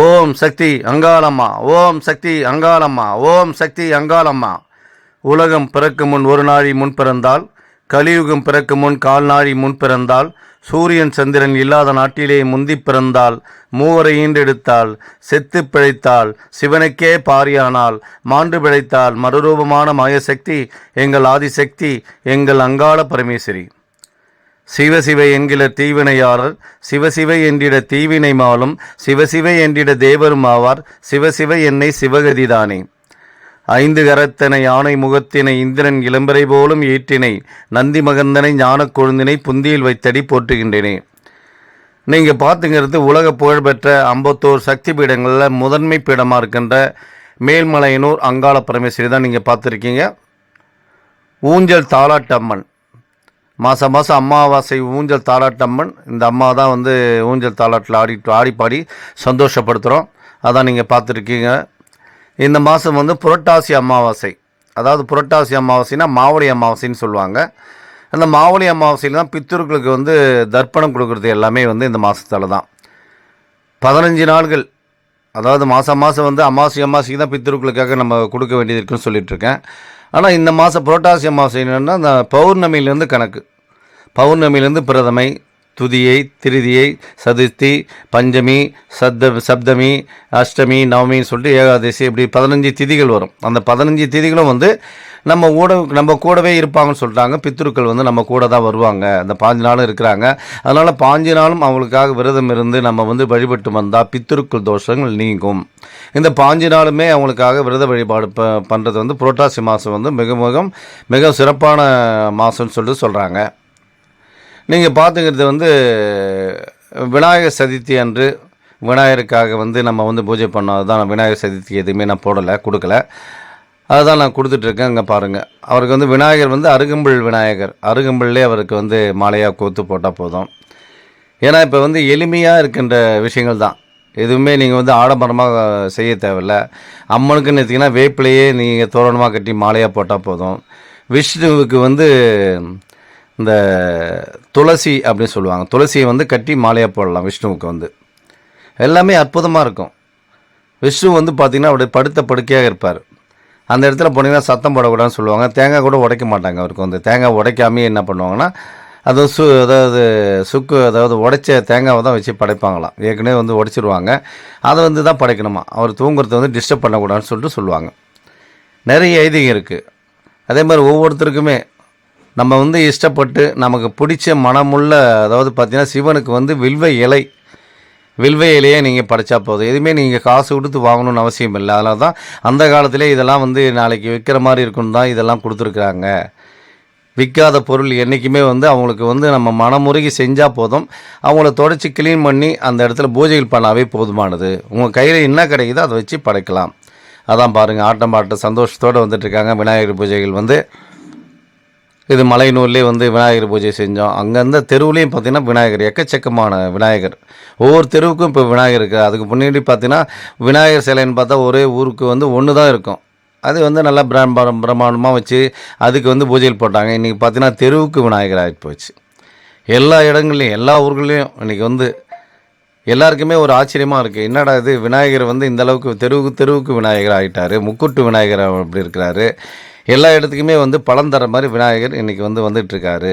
ஓம் சக்தி அங்காளம்மா, ஓம் சக்தி அங்காளம்மா, ஓம் சக்தி அங்காளம்மா. உலகம் பிறக்கும் முன் ஒரு நாழி முன் பிறந்தால், கலியுகம் பிறக்கும் முன் கால் நாழி முன் பிறந்தால், சூரியன் சந்திரன் இல்லாத நாட்டிலே முந்தி பிறந்தால், மூவரை ஈண்டெடுத்தால், செத்து பிழைத்தால், சிவனுக்கே பாரியானால், மாண்டு பிழைத்தால், மறுரூபமான மாயசக்தி எங்கள் ஆதிசக்தி, எங்கள் அங்காள பரமேஸ்வரி. சிவசிவ என்கிற தீவினையாளர், சிவசிவ என்றிட தீவினை மாலும், சிவசிவ என்றிட தேவரும் ஆவார், சிவசிவ என்னை சிவகதிதானே. ஐந்து கரத்தனை யானை முகத்தினை இந்திரன் இளம்பரை போலும் ஏற்றினை, நந்தி மகந்தனை ஞானக் கொழுந்தினை புந்தியில் வைத்தடி போற்றுகின்றனே. நீங்கள் பார்த்துங்கிறது உலக புகழ்பெற்ற 51 சக்தி பீடங்களில் முதன்மை பீடமாக இருக்கின்ற மேல்மலையனூர் அங்காள பரமேஸ்வரி தான் நீங்கள் பார்த்துருக்கீங்க. ஊஞ்சல் தாலாட்டம்மன், மாதம் அமாவாசை ஊஞ்சல் தாலாட்டம்மன். இந்த அம்மா தான் ஊஞ்சல் தாலாட்டில் ஆடி பாடி சந்தோஷப்படுத்துகிறோம். அதான் நீங்கள் பார்த்துருக்கீங்க. இந்த மாதம் புரட்டாசி அமாவாசை, அதாவது புரட்டாசி அமாவாசைனா மாவழி அமாவாசைன்னு சொல்லுவாங்க. அந்த மாவழி அமாவாசையில் தான் பித்தர்களுக்கு தர்ப்பணம் கொடுக்குறது எல்லாமே இந்த மாதத்தால் தான். 15 நாட்கள், அதாவது மாதம் அமாவாசைக்கு தான் பித்தர்களுக்காக நம்ம கொடுக்க வேண்டியது இருக்குன்னு சொல்லிகிட்ருக்கேன். ஆனால் இந்த மாதம் புரட்டாசி அமாவாசை என்னென்னா அந்த பௌர்ணமியிலேருந்து கணக்கு. பௌர்ணமியிலேருந்து பிரதமை, துதியை, திருதியை, சதுர்த்தி, பஞ்சமி, சப்தமி, அஷ்டமி, நவமின்னு சொல்லிட்டு ஏகாதசி, இப்படி 15 திதிகள் வரும். அந்த 15 திதிகளும் நம்ம கூடவே இருப்பாங்கன்னு சொல்லிட்டாங்க. பித்ருக்கள் நம்ம கூட தான் வருவாங்க. அந்த 5 நாளும் இருக்கிறாங்க. அதனால் 5 நாளும் அவங்களுக்காக விரதம் இருந்து நம்ம வழிபட்டு வந்தால் பித்ருக்கள் தோஷங்கள் நீங்கும். இந்த 5 நாளுமே அவங்களுக்காக விரத வழிபாடு பண்ணுறது புரட்டாசி மாதம் மிக சிறப்பான மாதம்னு சொல்லிட்டு சொல்கிறாங்க. நீங்கள் பார்த்துக்கிறது விநாயகர் சதுர்த்தி அன்று விநாயகருக்காக நம்ம பூஜை பண்ணது தான். விநாயகர் சதுர்த்திக்கு எதுவுமே நான் கொடுக்கல. அதுதான் நான் கொடுத்துட்ருக்கேன். இங்கே பாருங்கள், அவருக்கு விநாயகர் அருகம்புல் விநாயகர், அருகம்புல்லே அவருக்கு மாலையாக கோத்து போட்டால் போதும். ஏன்னா இப்போ எளிமையாக இருக்கின்ற விஷயங்கள் தான். எதுவுமே நீங்கள் ஆடம்பரமாக செய்ய தேவையில்லை. அம்மனுக்குன்னு எடுத்திங்கன்னா வேப்பிலையே நீங்கள் தோரணமாக கட்டி மாலையாக போட்டால் போதும். விஷ்ணுவுக்கு இந்த துளசி அப்படின்னு சொல்லுவாங்க, துளசியை கட்டி மாலையாக போடலாம். விஷ்ணுவுக்கு எல்லாமே அற்புதமாக இருக்கும். விஷ்ணு பார்த்திங்கன்னா அப்படியே படுத்த படுக்கையாக இருப்பார். அந்த இடத்துல போனீங்கன்னா சத்தம் போடக்கூடாதுன்னு சொல்லுவாங்க. தேங்காய் கூட உடைக்க மாட்டாங்க. அவருக்கு தேங்காய் உடைக்காமே என்ன பண்ணுவாங்கன்னா அதாவது உடைச்ச தேங்காவை தான் வச்சு படைப்பாங்களாம். ஏற்கனவே உடைச்சிருவாங்க. அதை தான் படைக்கணுமா. அவர் தூங்குறத டிஸ்டர்ப் பண்ணக்கூடாதுன்னு சொல்லிட்டு சொல்லுவாங்க. நிறைய ஐதீகம் இருக்குது. அதே மாதிரி ஒவ்வொருத்தருக்குமே நம்ம இஷ்டப்பட்டு நமக்கு பிடிச்ச மனமுள்ள, அதாவது பார்த்திங்கன்னா சிவனுக்கு வில்வ இலையே நீங்கள் படைச்சா போதும். எதுவுமே நீங்கள் காசு கொடுத்து வாங்கணும்னு அவசியம் இல்லை. அதனால தான் அந்த காலத்திலே இதெல்லாம் நாளைக்கு விற்கிற மாதிரி இருக்குன்னு தான் இதெல்லாம் கொடுத்துருக்குறாங்க. விற்காத பொருள் என்றைக்குமே அவங்களுக்கு நம்ம மனமுருகி செஞ்சால் போதும். அவங்கள தொடச்சி க்ளீன் பண்ணி அந்த இடத்துல பூஜைகள் பண்ணாவே போதுமானது. உங்கள் கையில் என்ன கிடைக்குதோ அதை வச்சு படைக்கலாம். அதான் பாருங்கள், ஆட்டம் பாட்ட சந்தோஷத்தோடு வந்துட்டுருக்காங்க. விநாயகர் பூஜைகள் இது மலையனூர்லேயே விநாயகர் பூஜை செஞ்சோம். அங்கே இருந்த தெருவுலேயும் பார்த்திங்கன்னா விநாயகர், எக்கச்சக்கமான விநாயகர். ஒவ்வொரு தெருவுக்கும் இப்போ விநாயகர் இருக்குது. அதுக்கு முன்னாடி பார்த்திங்கன்னா விநாயகர் சிலைன்னு பார்த்தா ஒரே ஊருக்கு ஒன்று தான் இருக்கும். அது நல்லா பிரம்மாண்டமாக வச்சு அதுக்கு பூஜைகள் போட்டாங்க. இன்றைக்கி பார்த்திங்கன்னா தெருவுக்கு விநாயகர் ஆகி போச்சு. எல்லா இடங்கள்லையும், எல்லா ஊர்களையும் இன்றைக்கி எல்லாருக்குமே ஒரு ஆச்சரியமாக இருக்குது. என்னடா இது விநாயகர் இந்தளவுக்கு தெருவுக்கு விநாயகர் ஆகிட்டார், முக்கூட்டு விநாயகர் அப்படி இருக்கிறாரு. எல்லா இடத்துக்குமே பலம் தர மாதிரி விநாயகர் இன்றைக்கி வந்துட்டுருக்காரு.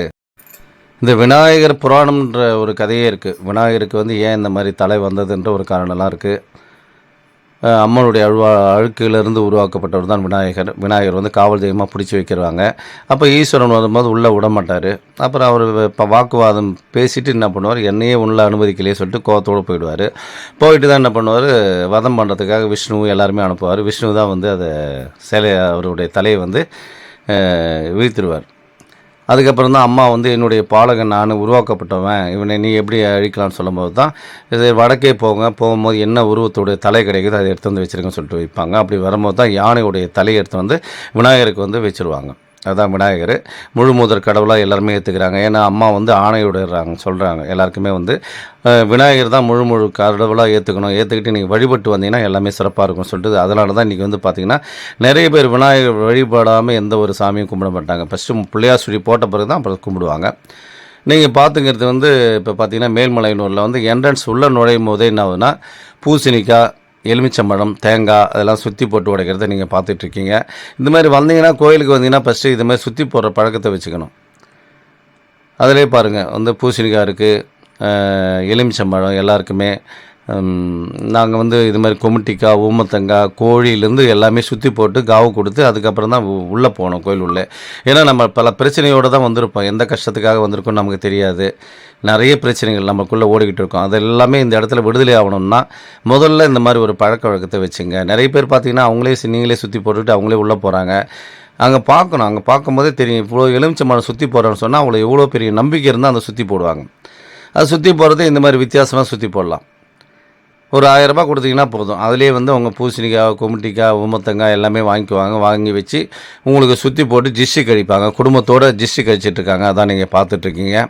இந்த விநாயகர் புராணம்ன்ற ஒரு கதையே இருக்குது. விநாயகருக்கு ஏன் இந்த மாதிரி தலை வந்ததுன்ற ஒரு காரணம்லாம் இருக்குது. அம்மனுடைய அழுக்கிலிருந்து உருவாக்கப்பட்டவர் தான் விநாயகர் காவல் தெய்வமாக பிடிச்சி வைக்கிறாங்க. அப்போ ஈஸ்வரன் வரும்போது உள்ளே விட மாட்டார். அப்புறம் அவர் இப்போ வாக்குவாதம் பேசிட்டு என்ன பண்ணுவார், என்னையே உள்ள அனுமதிக்கலையே சொல்லிட்டு கோவத்தோடு போயிட்டு தான் என்ன பண்ணுவார், வதம் பண்ணுறதுக்காக விஷ்ணு எல்லாருமே அனுப்புவார். விஷ்ணு தான் அதை அவருடைய தலையை வீழ்த்திடுவார். அதுக்கப்புறம் தான் அம்மா என்னுடைய பாலகன், நான் உருவாக்கப்பட்டவன், இவனை நீ எப்படி அழிக்கலாம்னு சொல்லும்போது தான் இது வடக்கே போகும்போது என்ன உருவத்துடைய தலை கிடைக்குது அதை எடுத்து வச்சுருக்கேன்னு சொல்லிட்டு வைப்பாங்க. அப்படி வரும்போது தான் யானையுடைய தலையை எடுத்து விநாயகருக்கு வச்சுருவாங்க. அதுதான் விநாயகர் முழு முதற் கடவுளாக எல்லாருமே ஏற்றுக்கிறாங்க. ஏன்னா அம்மா ஆணையுடைறாங்க சொல்கிறாங்க. எல்லாருக்குமே விநாயகர் தான் முழு கடவுளாக ஏற்றுக்கிட்டு நீங்கள் வழிபட்டு வந்தீங்கன்னா எல்லாமே சிறப்பாக இருக்கும்னு சொல்லிட்டு, அதனால தான் இன்றைக்கி பார்த்திங்கன்னா நிறைய பேர் விநாயகர் வழிபடாமல் எந்த ஒரு சாமியும் கும்பிட மாட்டாங்க. ஃபஸ்ட்டு பிள்ளையார் சுழி போட்ட பிறகு தான் அப்புறம் கும்பிடுவாங்க. நீங்கள் பார்த்துங்கிறது வந்து இப்போ பார்த்தீங்கன்னா மேல்மலையனூரில் வந்து என்ட்ரன்ஸ் உள்ளே நுழையும் போதே என்ன ஆகுதுன்னா பூசணிக்காய், எலுமிச்சம்பழம், தேங்காய் அதெல்லாம் சுற்றி போட்டு உடைக்கிறத நீங்கள் பார்த்துட்ருக்கீங்க. இந்த மாதிரி வந்தீங்கன்னா கோயிலுக்கு வந்தீங்கன்னா ஃபஸ்ட்டு இது மாதிரி சுற்றி போடுற பழக்கத்தை வச்சுக்கணும். அதிலே பாருங்கள் வந்து பூசணிக்காய் இருக்குது, எலுமிச்சம்பழம் எல்லாருக்குமே. நாங்கள் வந்து இது மாதிரி கொமுட்டிக்காய், ஊமத்தங்காய், கோழியிலேருந்து எல்லாமே சுற்றி போட்டு காவு கொடுத்து அதுக்கப்புறம் தான் உள்ளே போனோம் கோயில் உள்ளே. ஏன்னா நம்ம பல பிரச்சனையோடு தான் வந்திருப்போம். எந்த கஷ்டத்துக்காக வந்திருக்கோம் நமக்கு தெரியாது. நிறைய பிரச்சனைகள் நமக்குள்ளே ஓடிக்கிட்டு இருக்கோம். அது எல்லாமே இந்த இடத்துல விடுதலை ஆகணும்னா முதல்ல இந்த மாதிரி ஒரு பழக்க வழக்கத்தை வச்சுங்க. நிறைய பேர் பார்த்தீங்கன்னா நீங்களே சுற்றி போட்டுட்டு அவங்களே உள்ளே போகிறாங்க. அங்கே பார்க்கணும். அங்கே பார்க்கும்போதே தெரியும். இவ்வளோ எலுமிச்சம்பழம் சுற்றி போடுறேன்னு சொன்னால் அவங்கள எவ்வளோ பெரிய நம்பிக்கை இருந்தால் அதை சுற்றி போடுவாங்க. அது சுற்றி போடுறது இந்த மாதிரி வித்தியாசமாக சுற்றி போடலாம். ஒரு 1000 ரூபாய் கொடுத்தீங்கன்னா போதும். அதிலேயே வந்து அவங்க பூசணிக்காய், கொமுட்டிக்காய், ஊமத்தங்காய் எல்லாமே வாங்கிக்குவாங்க. வாங்கி வச்சு உங்களுக்கு சுற்றி போட்டு ஜிஷ்டி கழிப்பாங்க. குடும்பத்தோடு ஜிஷ்டி கழிச்சிட்ருக்காங்க. அதான் நீங்கள் பார்த்துட்ருக்கீங்க.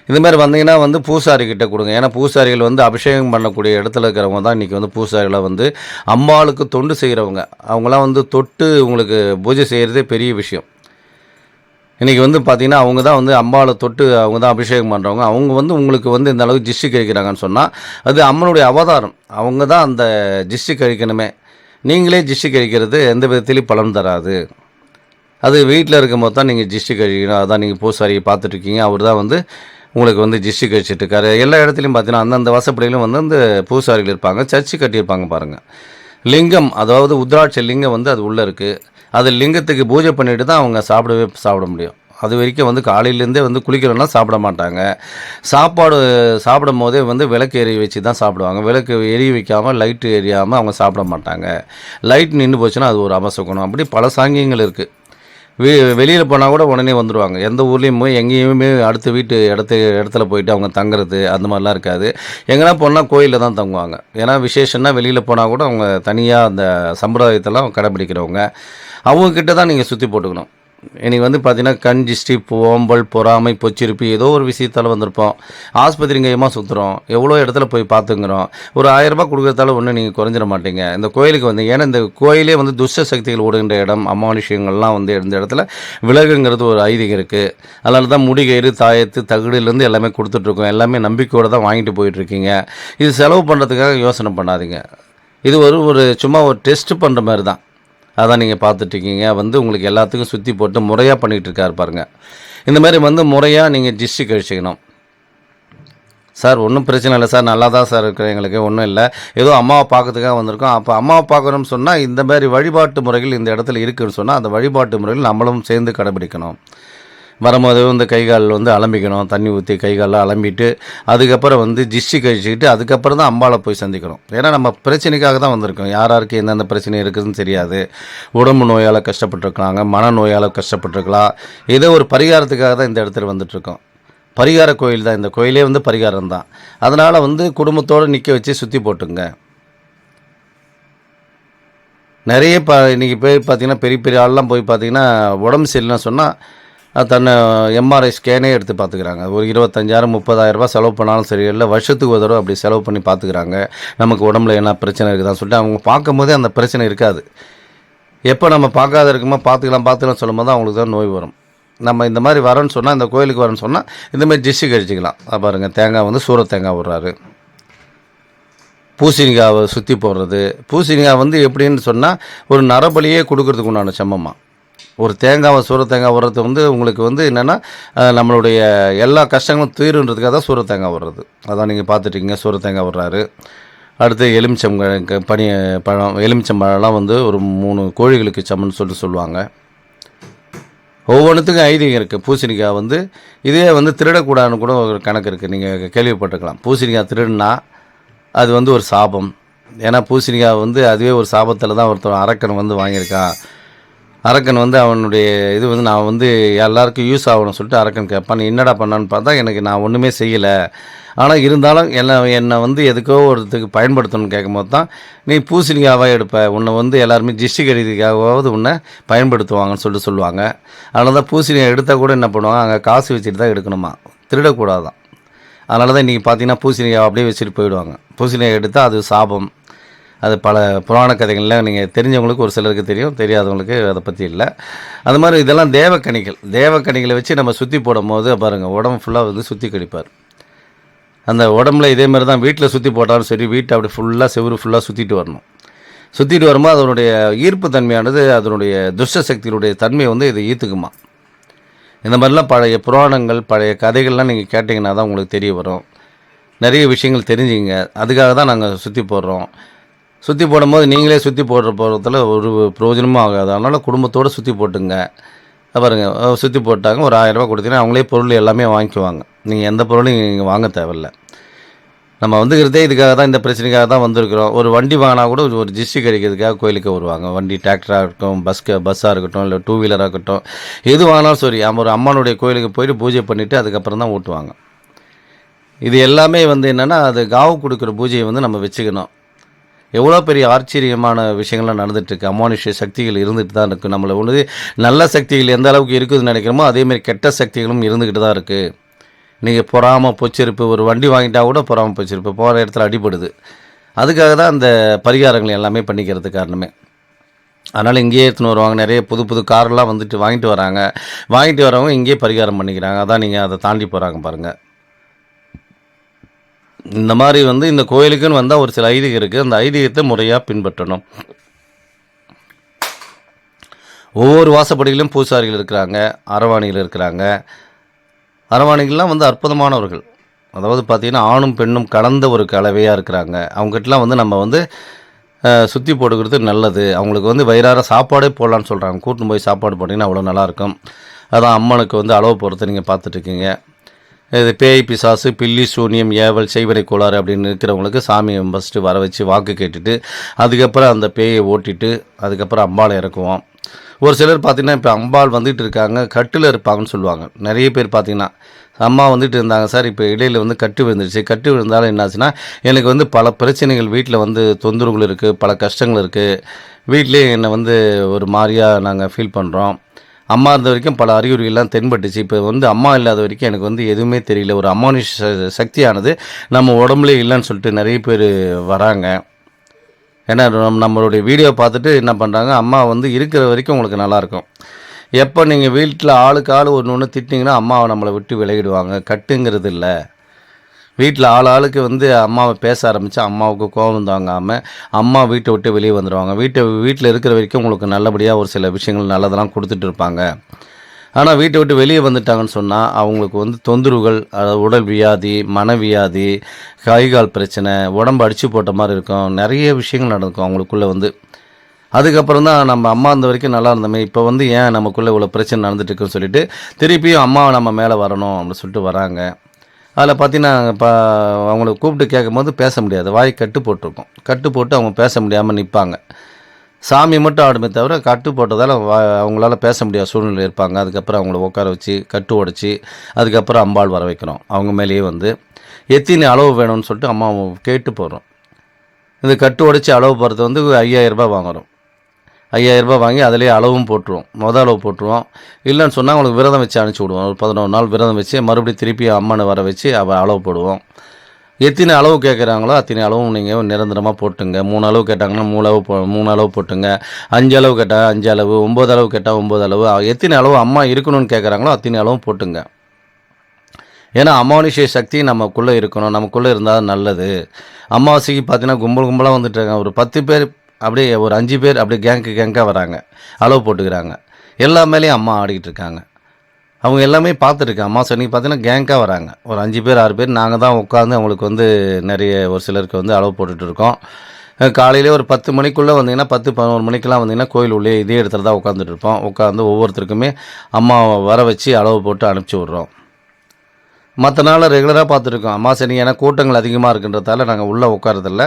இந்த மாதிரி வந்தீங்கன்னா வந்து பூசாரிக்கிட்ட கொடுங்க. ஏன்னா பூசாரிகள் வந்து அபிஷேகம் பண்ணக்கூடிய இடத்துல இருக்கிறவங்க தான் இன்றைக்கி வந்து பூசாரிகளை வந்து அம்பாளுக்கு தொண்டு செய்கிறவங்க. அவங்களாம் வந்து தொட்டு உங்களுக்கு பூஜை செய்கிறதே பெரிய விஷயம். இன்றைக்கி வந்து பார்த்திங்கன்னா அவங்க தான் வந்து அம்பாவை தொட்டு அவங்க தான் அபிஷேகம் பண்ணுறவங்க. அவங்க வந்து உங்களுக்கு வந்து இந்த அளவுக்கு ஜிஷ்டி கழிக்கிறாங்கன்னு சொன்னால் அது அம்மனுடைய அவதாரம். அவங்க தான் அந்த ஜிஷ்டி கழிக்கணுமே. நீங்களே ஜிஷ்டி கழிக்கிறது எந்த விதத்துலேயும் பலன் தராது. அது வீட்டில் இருக்கும்போது தான் நீங்கள் ஜிஷ்டி கழிக்கணும். அதான் நீங்கள் பூசாரியை பார்த்துட்ருக்கீங்க. அவர் தான் வந்து உங்களுக்கு வந்து ஜிஷ்டி கழிச்சிட்ருக்காரு. எல்லா இடத்துலையும் பார்த்தீங்கன்னா அந்தந்த வாசப்படியிலும் வந்து அந்த பூசாரிகள் இருப்பாங்க. சர்ச்சு கட்டியிருப்பாங்க பாருங்கள். லிங்கம், அதாவது உத்ராட்ச லிங்கம் வந்து அது உள்ளே இருக்குது. அது லிங்கத்துக்கு பூஜை பண்ணிட்டு தான் அவங்க சாப்பிட முடியும். அது வரைக்கும் வந்து காலையிலேருந்தே வந்து குளிக்கலன்னா சாப்பிட மாட்டாங்க. சாப்பாடு சாப்பிடும் போதே வந்து விளக்கு எரிய வச்சு தான் சாப்பிடுவாங்க. விளக்கு எரிய வைக்காமல் லைட்டு எரியாமல் அவங்க சாப்பிட மாட்டாங்க. லைட் நின்று போச்சுன்னா அது ஒரு அபசகுணம். அப்படி பல சாங்கியங்கள் இருக்குது. வெளியில் போனால் கூட உடனே வந்துடுவாங்க. எந்த ஊர்லேயும் போய் எங்கேயுமே அடுத்த இடத்துல போயிட்டு அவங்க தங்குறது அந்த மாதிரிலாம் இருக்காது. எங்கன்னா போனால் கோயிலில் தான் தங்குவாங்க. ஏன்னா விசேஷம்னா வெளியில் போனால் கூட அவங்க தனியாக அந்த சம்பிரதாயத்தெல்லாம் கடைப்பிடிக்கிறவங்க. அவங்கக்கிட்ட தான் நீங்கள் சுற்றி போட்டுக்கணும். இன்றைக்கி வந்து பார்த்தீங்கன்னா கண் ஜிஷ்டி, ஓம்பல், பொறாமை, பொச்சிருப்பி ஏதோ ஒரு விஷயத்தால் வந்திருப்போம். ஆஸ்பத்திரி கையமாக சுற்றுறோம். எவ்வளோ இடத்துல போய் பார்த்துங்கிறோம். ஒரு 1000 ரூபாய் கொடுக்குறதால ஒன்றும் நீங்கள் குறைஞ்சிட மாட்டீங்க. இந்த கோயிலுக்கு வந்து ஏன்னா இந்த கோயிலே வந்து துஷ்ட சக்திகள் ஓடுகின்ற இடம். அமானுஷ்யங்கள்லாம் வந்து இந்த இடத்துல விலகுங்கிறது ஒரு ஐதீகம் இருக்குது. அதனால தான் முடிகயிறு, தாயத்து, தகுடுலேருந்து எல்லாமே கொடுத்துட்ருக்கோம். எல்லாமே நம்பிக்கையோடு தான் வாங்கிட்டு போயிட்டுருக்கீங்க. இது செலவு பண்ணுறதுக்காக யோசனை பண்ணாதீங்க. இது ஒரு சும்மா ஒரு டெஸ்ட் பண்ணுற மாதிரி தான். அதான் நீங்கள் பார்த்துட்ருக்கீங்க. வந்து உங்களுக்கு எல்லாத்துக்கும் சுற்றி போட்டு முறையாக பண்ணிகிட்டு இருக்காரு பாருங்கள். இந்த மாதிரி வந்து முறையாக நீங்கள் ஜிஷ்டி கழிச்சிக்கணும். சார் ஒன்றும் பிரச்சனை இல்லை சார், நல்லா தான் சார் இருக்கிறேன், எங்களுக்கு ஒன்றும் இல்லை, ஏதோ அம்மாவை பார்க்கறதுக்காக வந்திருக்கோம். அப்போ அம்மாவை பார்க்கணும்னு சொன்னால் இந்த மாதிரி வழிபாட்டு முறைகள் இந்த இடத்துல இருக்குதுன்னு சொன்னால் அந்த வழிபாட்டு முறைகள் நம்மளும் சேர்ந்து கடைபிடிக்கணும். வரும்போது வந்து கைகால் வந்து அலம்பிக்கணும். தண்ணி ஊற்றி கைகாலில் அலம்பிட்டு அதுக்கப்புறம் வந்து ஜிஷ்டி கழிச்சிக்கிட்டு அதுக்கப்புறம் தான் அம்பாவை போய் சந்திக்கணும். ஏன்னா நம்ம பிரச்சனைக்காக தான் வந்திருக்கோம். யாருக்கு எந்தெந்த பிரச்சனை இருக்குதுன்னு தெரியாது. உடம்பு நோயால் கஷ்டப்பட்டுருக்காங்க, மன நோயால் கஷ்டப்பட்டுருக்கலாம். ஏதோ ஒரு பரிகாரத்துக்காக தான் இந்த இடத்துல வந்துட்டுருக்கோம். பரிகார கோயில் தான் இந்த கோயிலே வந்து பரிகாரம் தான். அதனால் வந்து குடும்பத்தோடு நிற்க வச்சு சுற்றி போட்டுங்க. நிறைய இன்றைக்கி போய் பார்த்திங்கன்னா பெரிய பெரிய ஆள்லாம் போய் பார்த்திங்கன்னா உடம்பு சரியில்லைன்னு சொன்னால் தன்னை எம்ஆர்ஐ ஸ்கேனே எடுத்து பார்த்துக்கிறாங்க. ஒரு 25,000 30,000 ரூபா செலவு பண்ணாலும் சரி, இல்லை வருஷத்துக்கு ஒரு தடவை அப்படி செலவு பண்ணி பார்த்துக்கிறாங்க. நமக்கு உடம்புல என்ன பிரச்சனை இருக்குதான்னு சொல்லிட்டு அவங்க பார்க்கும்போதே அந்த பிரச்சனை இருக்காது. எப்போ நம்ம பார்க்காத இருக்குமோ பார்த்துக்கலாம் சொல்லும் போது தான் அவங்களுக்கு தான் நோய் வரும். நம்ம இந்த மாதிரி வரோன்னு சொன்னால், இந்த கோயிலுக்கு வரோன்னு சொன்னால் இந்தமாதிரி ஜிஷ்டி கழிச்சிக்கலாம். பாருங்கள், தேங்காய் வந்து சூர தேங்காய் விட்றாரு. பூசணிக்காவை சுற்றி போடுறது. பூசணிக்காய் வந்து எப்படின்னு சொன்னால் ஒரு நரபலியே கொடுக்கறதுக்கு உண்டான செம்மம்மா. ஒரு தேங்காவை சூர தேங்காய் விடுறது வந்து உங்களுக்கு வந்து என்னென்னா நம்மளுடைய எல்லா கஷ்டங்களும் தீருன்றதுக்காக தான் சூர தேங்காய் விடுறது. அதான் நீங்கள் பார்த்துட்டீங்க. சூர தேங்காய் விடுறாரு. அடுத்து எலுமிச்சம்பழம்லாம் வந்து ஒரு 3 கோழிகளுக்கு சமன்னு சொல்லுவாங்க. ஒவ்வொன்றுத்துக்கும் ஐதீகம் இருக்குது. பூசணிக்காய் வந்து இதே வந்து திருடக்கூடாதுன்னு கூட ஒரு கணக்கு இருக்குது. நீங்கள் கேள்விப்பட்டிருக்கலாம். பூசணிக்காய் திருடுனா அது வந்து ஒரு சாபம். ஏன்னா பூசணிக்காய் வந்து அதுவே ஒரு சாபத்தில் தான் ஒருத்தர் அரக்கன் வந்து வாங்கியிருக்கான். அரக்கன் வந்து அவனுடைய இது வந்து நான் வந்து எல்லாருக்கும் யூஸ் ஆகணும்னு சொல்லிட்டு அரக்கன் கேட்பான். நீ என்னடா பண்ணான்னு பார்த்தா நான் ஒன்றுமே செய்யலை, ஆனால் இருந்தாலும் என்னை வந்து எதுக்கோ ஒருத்துக்கு பயன்படுத்தணும்னு கேட்கும்போது தான் நீ பூசணிக்காவாக எடுப்ப, உன்னை வந்து எல்லாருமே ஜிஷ்டி கழிதுக்காகவாவது உன்னை பயன்படுத்துவாங்கன்னு சொல்லுவாங்க. அதனால தான் பூசணிக்காய் எடுத்தால் கூட என்ன பண்ணுவாங்க, அங்கே காசு வச்சுட்டு தான் எடுக்கணுமா, திருடக்கூடாதான். அதனால தான் இன்றைக்கி பார்த்தீங்கன்னா பூசணிக்காய் அப்படியே வச்சுட்டு போயிடுவாங்க. பூசணிக்காய் எடுத்தால் அது சாபம். அது பல புராண கதைகள்லாம் நீங்கள் தெரிஞ்சவங்களுக்கு ஒரு சிலருக்கு தெரியும், தெரியாதவங்களுக்கு அதை பற்றி இல்லை. அது மாதிரி இதெல்லாம் தேவக்கனிகளை வச்சு நம்ம சுற்றி போடும் போது பாருங்கள், உடம்பு ஃபுல்லாக வந்து சுற்றி கடிப்பார். அந்த உடம்புல இதே மாதிரி தான் வீட்டில் சுற்றி போட்டாலும் சரி, வீட்டை அப்படி ஃபுல்லாக செவுரு ஃபுல்லாக சுற்றிட்டு வரணும். சுற்றிட்டு வரும்போது அதனுடைய ஈர்ப்பு தன்மையானது, அதனுடைய துஷ்ட சக்தியினுடைய தன்மையை வந்து இதை ஈர்த்துக்குமா. இந்த மாதிரிலாம் பழைய புராணங்கள், பழைய கதைகள்லாம் நீங்கள் கேட்டிங்கன்னா தான் உங்களுக்கு தெரிய வரும். நிறைய விஷயங்கள் தெரிஞ்சுங்க. அதுக்காக தான் நாங்கள் சுற்றி போடுறோம். சுற்றி போடும்போது நீங்களே சுற்றி போடுறதுல ஒரு பிரயோஜனமும் ஆகாது. அதனால் குடும்பத்தோடு சுற்றி போட்டுங்க. பாருங்கள், சுற்றி போட்டாங்க, ஒரு 1000 ரூபா கொடுத்தீங்கன்னா அவங்களே பொருள் எல்லாமே வாங்கிக்குவாங்க. நீங்கள் எந்த பொருளும் நீங்கள் வாங்க தேவையில்லை. நம்ம வந்துக்கிறதே இதுக்காக தான், இந்த பிரச்சனைக்காக தான் வந்திருக்கிறோம். ஒரு வண்டி வாங்கினா கூட ஒரு ஜிஸ்டி கிடைக்கிறதுக்காக கோயிலுக்கு வருவாங்க. வண்டி டிராக்டராக இருக்கட்டும், பஸ்ஸாக இருக்கட்டும், இல்லை 2 வீலராக இருக்கட்டும், எது வாங்கினாலும் சரி, ஒரு அம்மனுடைய கோயிலுக்கு போயிட்டு பூஜை பண்ணிவிட்டு அதுக்கப்புறம் தான் ஓட்டுவாங்க. இது எல்லாமே வந்து என்னென்னா, அது காவு கொடுக்குற பூஜையை வந்து நம்ம வச்சுக்கணும். எவ்வளோ பெரிய ஆச்சரியமான விஷயங்கள்லாம் நடந்துகிட்ருக்கு. அமானுஷ்ய சக்திகள் இருந்துகிட்டு தான் இருக்குது. நம்மளை ஒன்று நல்ல சக்திகள் எந்த அளவுக்கு இருக்குதுன்னு நினைக்கிறோமோ அதேமாதிரி கெட்ட சக்திகளும் இருந்துக்கிட்டு தான் இருக்குது. நீங்கள் பொறாமல் பொச்சிருப்பு, ஒரு வண்டி வாங்கிட்டா கூட பொறாமல் பொச்சிருப்பு, போகிற இடத்துல அடிபடுது. அதுக்காக தான் அந்த பரிகாரங்கள் எல்லாமே பண்ணிக்கிறது காரணமே. அதனால் இங்கேயே எடுத்துன்னு வருவாங்க. நிறைய புது புது காரெல்லாம் வந்துட்டு வாங்கிட்டு வராங்க. வாங்கிட்டு வரவங்க இங்கேயே பரிகாரம் பண்ணிக்கிறாங்க. அதான் நீங்கள் அதை தாண்டி போகிறாங்க பாருங்கள். இந்த மாதிரி வந்து இந்த கோயிலுக்குன்னு வந்தால் ஒரு சில ஐதீகம் இருக்குது. அந்த ஐதீகத்தை முறையாக பின்பற்றணும். ஒவ்வொரு வாசப்படியிலும் பூசாரிகள் இருக்கிறாங்க, அரவாணிகள் இருக்கிறாங்க. அரவாணிகள்லாம் வந்து அற்புதமானவர்கள். அதாவது பார்த்திங்கன்னா ஆணும் பெண்ணும் கலந்த ஒரு கலவையாக இருக்கிறாங்க. அவங்ககிட்டலாம் வந்து நம்ம வந்து சுற்றி போட்டுக்கிறது நல்லது. அவங்களுக்கு வந்து வயிறார சாப்பாடே போடலான்னு சொல்கிறாங்க. கூட்டின்னு போய் சாப்பாடு போட்டிங்கன்னா அவ்வளோ நல்லாயிருக்கும். அதான் அம்மனுக்கு வந்து அளவு பொறுத்து நீங்கள் பார்த்துட்ருக்கீங்க. இது பேய் பிசாசு, பில்லி சூனியம், ஏவல், செய்வனை கோளாறு அப்படின்னு இருக்கிறவங்களுக்கு சாமியை ஃபஸ்ட்டு வர வச்சு வாக்கு கேட்டுட்டு அதுக்கப்புறம் அந்த பேயை ஓட்டிட்டு அதுக்கப்புறம் அம்பாளை இறக்குவோம். ஒரு சிலர் பார்த்திங்கன்னா இப்போ அம்பாள் வந்துட்டு இருக்காங்க, கட்டில் இருப்பாங்கன்னு சொல்லுவாங்க. நிறைய பேர் பார்த்திங்கன்னா அம்மா வந்துட்டு இருந்தாங்க சார், இப்போ இடையில் வந்து கட்டு விழுந்துருச்சு. கட்டு விழுந்தாலும் என்னாச்சுன்னா எனக்கு வந்து பல பிரச்சனைகள் வீட்டில் வந்து தொந்தரவுகள் இருக்குது, பல கஷ்டங்கள் இருக்குது. வீட்டிலே என்னை வந்து ஒரு மாதிரியாக நாங்கள் ஃபீல் பண்ணுறோம். அம்மா இருந்த வரைக்கும் பல அறிகுறிகள்லாம் தென்பட்டுச்சு. இப்போ வந்து அம்மா இல்லாத வரைக்கும் எனக்கு வந்து எதுவுமே தெரியல. ஒரு அமானுஷ்ய சக்தியானது நம்ம உடம்புலே இல்லைன்னு சொல்லிட்டு நிறைய பேர் வராங்க. ஏன்னா நம்மளுடைய வீடியோ பார்த்துட்டு என்ன பண்ணுறாங்க, அம்மா வந்து இருக்கிற வரைக்கும் உங்களுக்கு நல்லாயிருக்கும். எப்போ நீங்கள் வீட்டில் ஆளுக்கு ஆள் ஒன்று ஒன்று திட்டிங்கன்னா அம்மாவை நம்மளை விட்டு விலகிடுவாங்க. கட்டுங்கிறது இல்லை. வீட்டில் ஆளுக்கு வந்து அம்மாவை பேச ஆரம்பித்தா அம்மாவுக்கு கோபம் தாங்காமல் அம்மா வீட்டை விட்டு வெளியே வந்துடுவாங்க. வீட்டில் இருக்கிற வரைக்கும் உங்களுக்கு நல்லபடியாக ஒரு சில விஷயங்கள் நல்லதெல்லாம் கொடுத்துட்டு இருப்பாங்க. ஆனால் வீட்டை விட்டு வெளியே வந்துட்டாங்கன்னு சொன்னால் அவங்களுக்கு வந்து தொந்தரவுகள், உடல் வியாதி, மனவியாதி, கைகால் பிரச்சனை, உடம்பு அடித்து போட்ட மாதிரி இருக்கும். நிறைய விஷயங்கள் நடக்கும் அவங்களுக்குள்ளே வந்து. அதுக்கப்புறம் தான் நம்ம அம்மா இருந்த வரைக்கும் நல்லா இருந்தோமே, இப்போ வந்து ஏன் நமக்குள்ளே இவ்வளோ பிரச்சனை நடந்துட்டு இருக்குன்னு சொல்லிட்டு திருப்பியும் அம்மாவை நம்ம மேலே வரணும் அப்படின்னு சொல்லிட்டு வராங்க. அதில் பார்த்தீங்கன்னா இப்போ அவங்கள கூப்பிட்டு கேட்கும்போது பேச முடியாது. வாய் கட்டு போட்டிருக்கும். கட்டு போட்டு அவங்க பேச முடியாமல் நிற்பாங்க. சாமி மட்டும் ஆடுமே தவிர கட்டு போட்டதால் அவங்களால பேச முடியாத சூழ்நிலை இருப்பாங்க. அதுக்கப்புறம் அவங்கள உட்கார வச்சு கட்டு உடச்சி அதுக்கப்புறம் அம்பாள் வர வைக்கிறோம். அவங்க மேலேயே வந்து எத்தனை அளவு வேணும்னு சொல்லிட்டு அம்மா கேட்டு போகிறோம். இந்த கட்டு உடச்சி அளவு போகிறது வந்து 5000 ரூபாய் வாங்குகிறோம். 5000 ரூபாய் வாங்கி அதிலே அளவும் போட்டுருவோம். அளவு போட்டுருவோம். இல்லைன்னு சொன்னால் அவங்களுக்கு விரதம் வச்சு அனுப்பிச்சி விடுவோம். ஒரு 11 நாள் விரதம் வச்சு மறுபடியும் திருப்பி அம்மனை வர வச்சு அளவு போடுவோம். எத்தனை அளவு கேட்குறாங்களோ அத்தனை அளவும் நீங்கள் நிரந்தரமாக போட்டுங்க. 3 அளவு கேட்டாங்கன்னா 3 அளவு போட்டுங்க. 5 அளவு கேட்டால் 5 அளவு, 9 அளவு கேட்டால் 9 அளவு, எத்தனை அளவு அம்மா இருக்கணும்னு கேட்குறாங்களோ அத்தனை அளவும் போட்டுங்க. ஏன்னா அமானுஷ்ய சக்தி நமக்குள்ளே இருக்கணும். நமக்குள்ளே இருந்தால் நல்லது. அமாவாசைக்கு பார்த்தீங்கன்னா கும்பலாக வந்துட்டுருக்காங்க. ஒரு 10 பேர் அப்படியே, ஒரு 5 பேர் அப்படியே கேங்காக வராங்க, அளவு போட்டுக்கிறாங்க. எல்லா மேலேயும் அம்மா ஆடிக்கிட்டு இருக்காங்க. அவங்க எல்லாமே பார்த்துருக்கேன். அமாவாசை அன்றைக்கி பார்த்தீங்கன்னா கேங்காக வராங்க. ஒரு 5 பேர் 6 பேர் நாங்கள் தான் உட்காந்து அவங்களுக்கு வந்து நிறைய ஒரு சிலருக்கு வந்து அளவு போட்டுட்ருக்கோம். காலையிலே ஒரு 10 மணிக்குள்ளே வந்தீங்கன்னா 10-11 மணிக்கெலாம் வந்தீங்கன்னா கோயில் உள்ளே இதே இடத்துல தான் உட்காந்துட்டு இருப்போம். உட்காந்து ஒவ்வொருத்தருக்குமே அம்மாவை வர வச்சு அளவு போட்டு அனுப்பிச்சி விட்றோம். மற்ற நாளில் ரெகுலராக பார்த்துருக்கோம். அமாவாசை அன்றைக்கி ஏன்னா கூட்டங்கள் அதிகமாக இருக்குன்றதால நாங்கள் உள்ளே உட்காரதில்ல.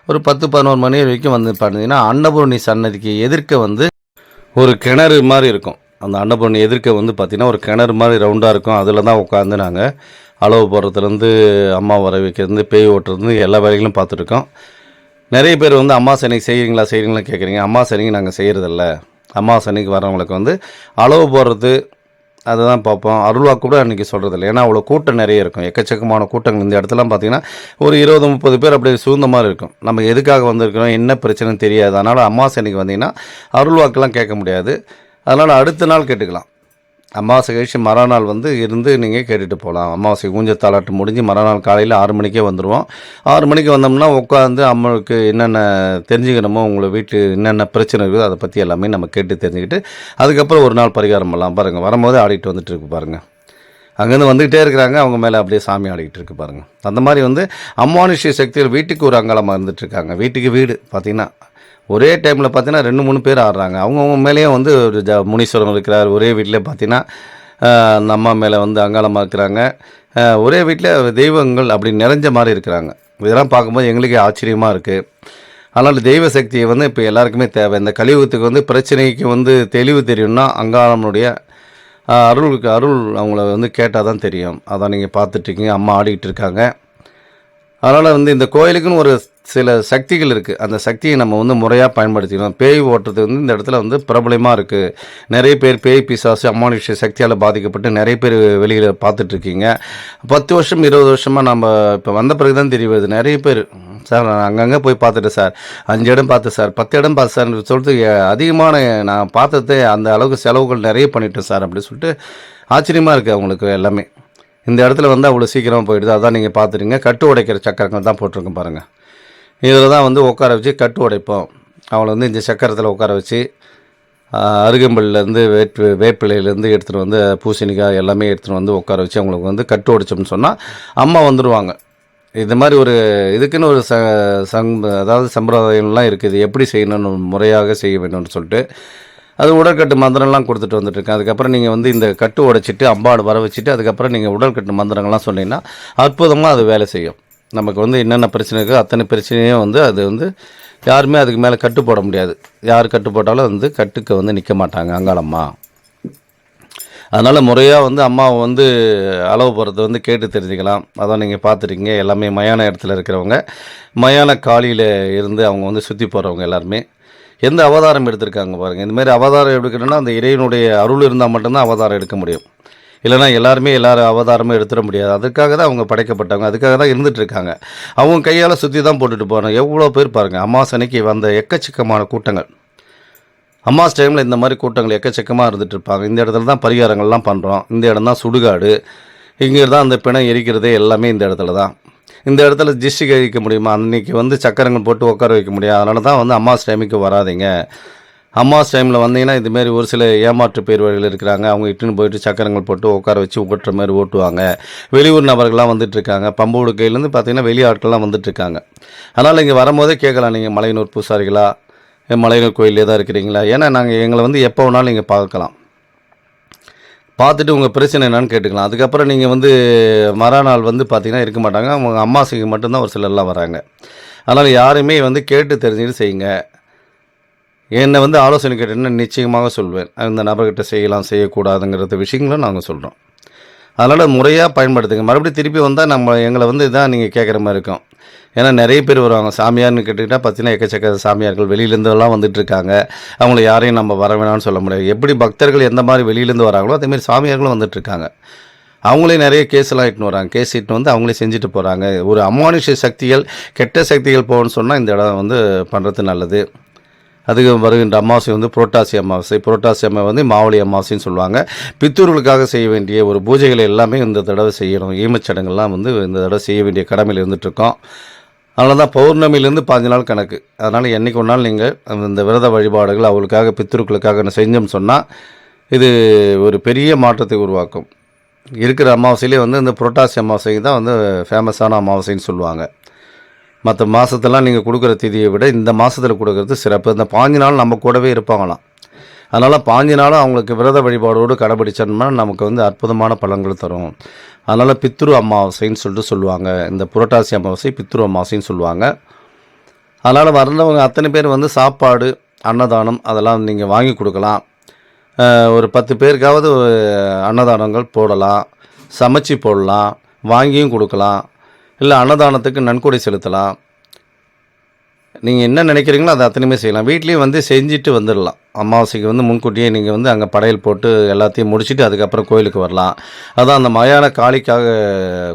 ஒரு 10-11 மணி வரைக்கும் வந்து பார்த்தீங்கன்னா அன்னபூரணி சன்னதிக்கு எதிர்க்க வந்து ஒரு கிணறு மாதிரி இருக்கும். அந்த அன்னபூரணி எதிர்க்க வந்து பார்த்திங்கன்னா ஒரு கிணறு மாதிரி ரவுண்டாக இருக்கும். அதில் தான் உட்காந்து நாங்கள் அளவு போடுறதுலேருந்து அம்மா வர வைக்கிறது, பேய் ஓட்டுறது, எல்லா வேலைகளும் பார்த்துருக்கோம். நிறைய பேர் வந்து அமாவாசை அன்றைக்கி செய்கிறீங்களா கேட்குறீங்க. அமாவாசை அன்றைக்கி நாங்கள் செய்கிறதில்ல. அமாவாசை அன்றைக்கி வரவங்களுக்கு வந்து அளவு போடுறது, அதுதான் பார்ப்போம். அருள்வாக்கு கூட அன்றைக்கி சொல்கிறதில்ல. ஏன்னா அவ்வளோ கூட்டம் நிறைய இருக்கும். எக்கச்சக்கமான கூட்டங்கள் இந்த இடத்துலாம் பார்த்திங்கன்னா ஒரு 20-30 பேர் அப்படியே சூழ்ந்த மாதிரி இருக்கும். நம்ம எதுக்காக வந்திருக்கிறோம், என்ன பிரச்சனைன்னு தெரியாது. அதனால் அமாவாசை அன்றைக்கி வந்தீங்கன்னா அருள்வாக்கெலாம் கேட்க முடியாது. அதனால் அடுத்த நாள் கேட்டுக்கலாம். அமாவாசை கழிச்சு மறுநாள் வந்து இருந்து நீங்கள் கேட்டுட்டு போகலாம். அமாவாசை ஊஞ்சல் தாலாட்டு முடிஞ்சு மறுநாள் காலையில் 6 மணிக்கே வந்துடுவோம். 6 மணிக்கு வந்தோம்னா உட்காந்து அம்மனுக்கு என்னென்ன தெரிஞ்சுக்கணுமோ, உங்களை வீட்டு என்னென்ன பிரச்சனை இருக்குதோ அதை பற்றி எல்லாமே நம்ம கேட்டு தெரிஞ்சுக்கிட்டு அதுக்கப்புறம் ஒரு நாள் பரிகாரம் பண்ணலாம். பாருங்கள், வரும்போதே ஆடிட்டு வந்துட்டு இருக்கு பாருங்கள். அங்கேருந்து வந்துக்கிட்டே இருக்கிறாங்க, அவங்க மேலே அப்படியே சாமி ஆடிக்கிட்டு இருக்கு பாருங்கள். அந்த மாதிரி வந்து அமானுஷ்ய சக்திகள் வீட்டுக்கு ஒரு அங்காளமாக இருந்துகிட்ருக்காங்க. வீட்டுக்கு வீடு பார்த்திங்கன்னா ஒரே டைமில் பார்த்தீங்கன்னா 2-3 பேர் ஆடுறாங்க. அவங்கவுங்க மேலேயும் வந்து ஒரு முனீஸ்வரன் இருக்கிறார். ஒரே வீட்டில் பார்த்தீங்கன்னா அந்த அம்மா மேலே வந்து அங்காளமாக இருக்கிறாங்க. ஒரே வீட்டில் தெய்வங்கள் அப்படி நிறைஞ்ச மாதிரி இருக்கிறாங்க. இதெல்லாம் பார்க்கும்போது எங்களுக்கே ஆச்சரியமாக இருக்குது. அதனால் தெய்வ சக்தியை வந்து இப்போ எல்லாருக்குமே தேவை. இந்த கலியுகத்துக்கு வந்து பிரச்சனைக்கு வந்து தெளிவு தெரியும்னா அங்காளனுடைய அருள் அவங்கள வந்து கேட்டால் தான் தெரியும். அதான் நீங்கள் பார்த்துட்ருக்கீங்க, அம்மா ஆடிக்கிட்டு இருக்காங்க. அதனால் வந்து இந்த கோயிலுக்குன்னு ஒரு சில சக்திகள் இருக்குது. அந்த சக்தியை நம்ம வந்து முறையாக பயன்படுத்திக்கணும். பேய் ஓட்டுறது வந்து இந்த இடத்துல வந்து பிரபலமாக இருக்குது. நிறைய பேர் பேய் பிசாசு அமானுஷ்ய சக்தியால் பாதிக்கப்பட்டு நிறைய பேர் வெளியில் பார்த்துட்ருக்கீங்க. 10 வருஷம் 20 வருஷமாக நம்ம இப்போ வந்த பிறகு தான் தெரிய வருது. நிறைய பேர் சார் நான் அங்கங்கே போய் பார்த்துட்டேன் சார், 5 இடம் பார்த்தேன் சார், 10 இடம் பார்த்து சார் சொல்லிட்டு அதிகமான நான் பார்த்ததே அந்த அளவுக்கு செலவுகள் நிறைய பண்ணிட்டேன் சார் அப்படின்னு சொல்லிட்டு ஆச்சரியமாக இருக்குது அவங்களுக்கு எல்லாமே. இந்த இடத்துல வந்து அவ்வளோ சீக்கிரமாக போயிடுது. அதான் நீங்கள் பார்த்துருங்க. கட்டு உடைக்கிற சக்கரங்கள் தான் போட்டிருக்கேன் பாருங்கள். இதில் தான் வந்து உட்கார வச்சு கட்டு உடைப்போம். அவளை வந்து இந்த சக்கரத்தில் உட்கார வச்சு அருகம்புல்லேருந்து வேப்பிலையிலேருந்து எடுத்துகிட்டு வந்து பூசணிக்காய் எல்லாமே எடுத்துகிட்டு வந்து உட்கார வச்சு அவங்களுக்கு வந்து கட்டு உடைச்சோம்னு சொன்னால் அம்மா வந்துடுவாங்க. இது மாதிரி ஒரு இதுக்குன்னு ஒரு அதாவது சம்பிரதாயம்லாம் இருக்குது. எப்படி செய்யணும்னு முறையாக செய்ய வேணும்னு சொல்லிட்டு அது உடற்கட்டு மந்திரம்லாம் கொடுத்துட்டு வந்துட்டுருக்கேன். அதுக்கப்புறம் நீங்கள் வந்து இந்த கட்டு உடைச்சிட்டு அம்பாடு வர வச்சுட்டு அதுக்கப்புறம் நீங்கள் உடற்கட்டு மந்திரங்கள்லாம் சொன்னீங்கன்னா அற்புதமாக அது வேலை செய்யும். நமக்கு வந்து என்னென்ன பிரச்சனை இருக்கோ அத்தனை பிரச்சனையும் வந்து அது வந்து யாருமே அதுக்கு மேலே கட்டு போட முடியாது. யார் கட்டு போட்டாலும் வந்து கட்டுக்கு வந்து நிற்க மாட்டாங்க அங்காளம்மா. அதனால் முறையாக வந்து அம்மாவை வந்து அளவு போகிறத வந்து கேட்டு தெரிஞ்சுக்கலாம். அதான் நீங்கள் பார்த்துருக்கீங்க. எல்லாமே மயான இடத்துல இருக்கிறவங்க, மயான காலியில் இருந்து அவங்க வந்து சுற்றி போகிறவங்க எல்லாருமே எந்த அவதாரம் எடுத்திருக்காங்க பாருங்கள். இந்தமாதிரி அவதாரம் எடுக்கணும்னா அந்த இறைவனுடைய அருள் இருந்தால் மட்டும்தான் அவதாரம் எடுக்க முடியும். இல்லைனா எல்லாரும் அவதாரமும் எடுத்துட முடியாது. அதுக்காக தான் அவங்க படைக்கப்பட்டவங்க, அதுக்காக தான் இருந்துகிட்ருக்காங்க. அவங்க கையால் சுற்றி தான் போட்டுட்டு போகிறாங்க. எவ்வளோ பேர் பாருங்கள். அமாவாசைக்கு வந்த எக்கச்சக்கமான கூட்டங்கள். அமாவாசை டைமில் இந்த மாதிரி கூட்டங்கள் எக்கச்சக்கமாக இருந்துகிட்டு இருப்பாங்க. இந்த இடத்துல தான் பரிகாரங்கள்லாம் பண்ணுறோம். இந்த இடம் தான் சுடுகாடு. இங்கே தான் அந்த பிணம் எரிக்கிறதே எல்லாமே இந்த இடத்துல தான். இந்த இடத்துல திஷ்டி கழிக்க முடியுமா? அன்றைக்கி வந்து சக்கரங்கள் போட்டு உட்கார வைக்க முடியாது. அதனால தான் வந்து அமாவாசை டைமுக்கு வராதிங்க. அமாவாசை டைமில் வந்தீங்கன்னா இதுமாரி ஒரு சில ஏமாற்று பேர் வழிகள் இருக்கிறாங்க. அவங்க இட்டுன்னு போயிட்டு சக்கரங்கள் போட்டு உட்கார வச்சு ஓட்டுற மாதிரி ஓட்டுவாங்க. வெளியூர் நபர்கள்லாம் வந்துட்டுருக்காங்க. பம்போடு கையிலேருந்து பார்த்தீங்கன்னா வெளி ஆட்கள்லாம் வந்துட்டுருக்காங்க. அதனால் இங்கே வரும்போதே கேட்கலாம், நீங்கள் மலையனூர் பூசாரிகளா, மலையனூர் கோயிலே தான் இருக்கிறீங்களா? ஏன்னா நாங்கள் எங்களை வந்து எப்போ வேணாலும் நீங்கள் பார்க்கலாம். பார்த்துட்டு உங்கள் பிரச்சனை என்னன்னு கேட்டுக்கலாம். அதுக்கப்புறம் நீங்கள் வந்து மறுநாள் வந்து பார்த்திங்கன்னா இருக்க மாட்டாங்க. அவங்க அமாவாசைக்கு மட்டும்தான் ஒரு சிலர்லாம் வராங்க. அதனால் யாருமே வந்து கேட்டு தெரிஞ்சுக்கிட்டு செய்யுங்க. என்னை வந்து ஆலோசனை கேட்டேன்னா நிச்சயமாக சொல்வேன். அந்த நபர்கிட்ட செய்யலாம் செய்யக்கூடாதுங்கிறது விஷயங்களும் நாங்கள் சொல்கிறோம். அதனால் முறையாக பயன்படுத்துங்க. மறுபடியும் திருப்பி வந்தால் எங்களை வந்து இதான் நீங்கள் கேட்குற மாதிரி இருக்கும். ஏன்னா நிறைய பேர் வருவாங்க. சாமியார்னு கேட்டுக்கிட்டால் பார்த்தீங்கன்னா எக்கச்சக்க சாமியார்கள் வெளியிலேருந்துலாம் வந்துட்டுருக்காங்க. அவங்கள யாரையும் நம்ம வர வேணாம்னு சொல்ல முடியாது. எப்படி பக்தர்கள் எந்த மாதிரி வெளியிலேருந்து வராங்களோ அதேமாதிரி சாமியார்களும் வந்துட்டுருக்காங்க. அவங்களே நிறைய கேஸ்லாம் இட்டுன்னு வராங்க. கேஸ் இட்டுன்னு வந்து அவங்களே செஞ்சுட்டு போகிறாங்க. ஒரு அமானுஷ்ய சக்திகள் கெட்ட சக்திகள் போகணும்னு சொன்னால் இந்த இடம் வந்து பண்ணுறது நல்லது. அதுக்கு வருகின்ற அமாவாசை வந்து புரட்டாசி அமாவாசை. புரட்டாசி அமாவாசை வந்து மாவழி அமாவாசைன்னு சொல்லுவாங்க. பித்தூர்களுக்காக செய்ய வேண்டிய ஒரு பூஜைகளை எல்லாமே இந்த தடவை செய்யணும். ஈமச்சடங்கள்லாம் வந்து இந்த தடவை செய்ய வேண்டிய கடமையில் இருந்துகிட்ருக்கோம். அதனால தான் பௌர்ணமியிலேருந்து 5 நாள் கணக்கு. அதனால் என்றைக்கு ஒரு நாள் நீங்கள் இந்த விரத வழிபாடுகள் அவங்களுக்காக பித்தூர்களுக்காக செஞ்சோம்னு சொன்னால் இது ஒரு பெரிய மாற்றத்தை உருவாக்கும். இருக்கிற அமாவாசையிலே வந்து இந்த புரட்டாசி அமாவாசைக்கு தான் வந்து ஃபேமஸான அமாவாசைன்னு சொல்லுவாங்க. மற்ற மாதத்தெல்லாம் நீங்கள் கொடுக்குற திதியை விட இந்த மாதத்தில் கொடுக்குறது சிறப்பு. இந்த 5 நாள் நம்ம கூடவே இருப்பாங்களாம். அதனால் 5 நாளும் அவங்களுக்கு விரத வழிபாடோடு கடைபிடிச்சோம்னா நமக்கு வந்து அற்புதமான பலன்கள் தரும். அதனால் பித்ரு அமாவாசைன்னு சொல்லிட்டு சொல்லுவாங்க. இந்த புரட்டாசி அமாவாசை பித்ரு அமாவாசைன்னு சொல்லுவாங்க. அதனால் வர்றவங்க அத்தனை பேர் வந்து சாப்பாடு அன்னதானம் அதெல்லாம் நீங்கள் வாங்கி கொடுக்கலாம். ஒரு 10 பேருக்காவது அன்னதானங்கள் போடலாம், சமைச்சு போடலாம், வாங்கியும் கொடுக்கலாம். இல்லை அன்னதானத்துக்கு நன்கொடை செலுத்தலாம். நீங்கள் என்ன நினைக்கிறீங்களோ அதை அத்தனையுமே செய்யலாம். வீட்லேயும் வந்து செஞ்சுட்டு வந்துடலாம். அமாவாசைக்கு வந்து முன்கூட்டியே நீங்கள் வந்து அங்கே படையல் போட்டு எல்லாத்தையும் முடிச்சுட்டு அதுக்கப்புறம் கோயிலுக்கு வரலாம். அதான் அந்த மயான காளிக்காக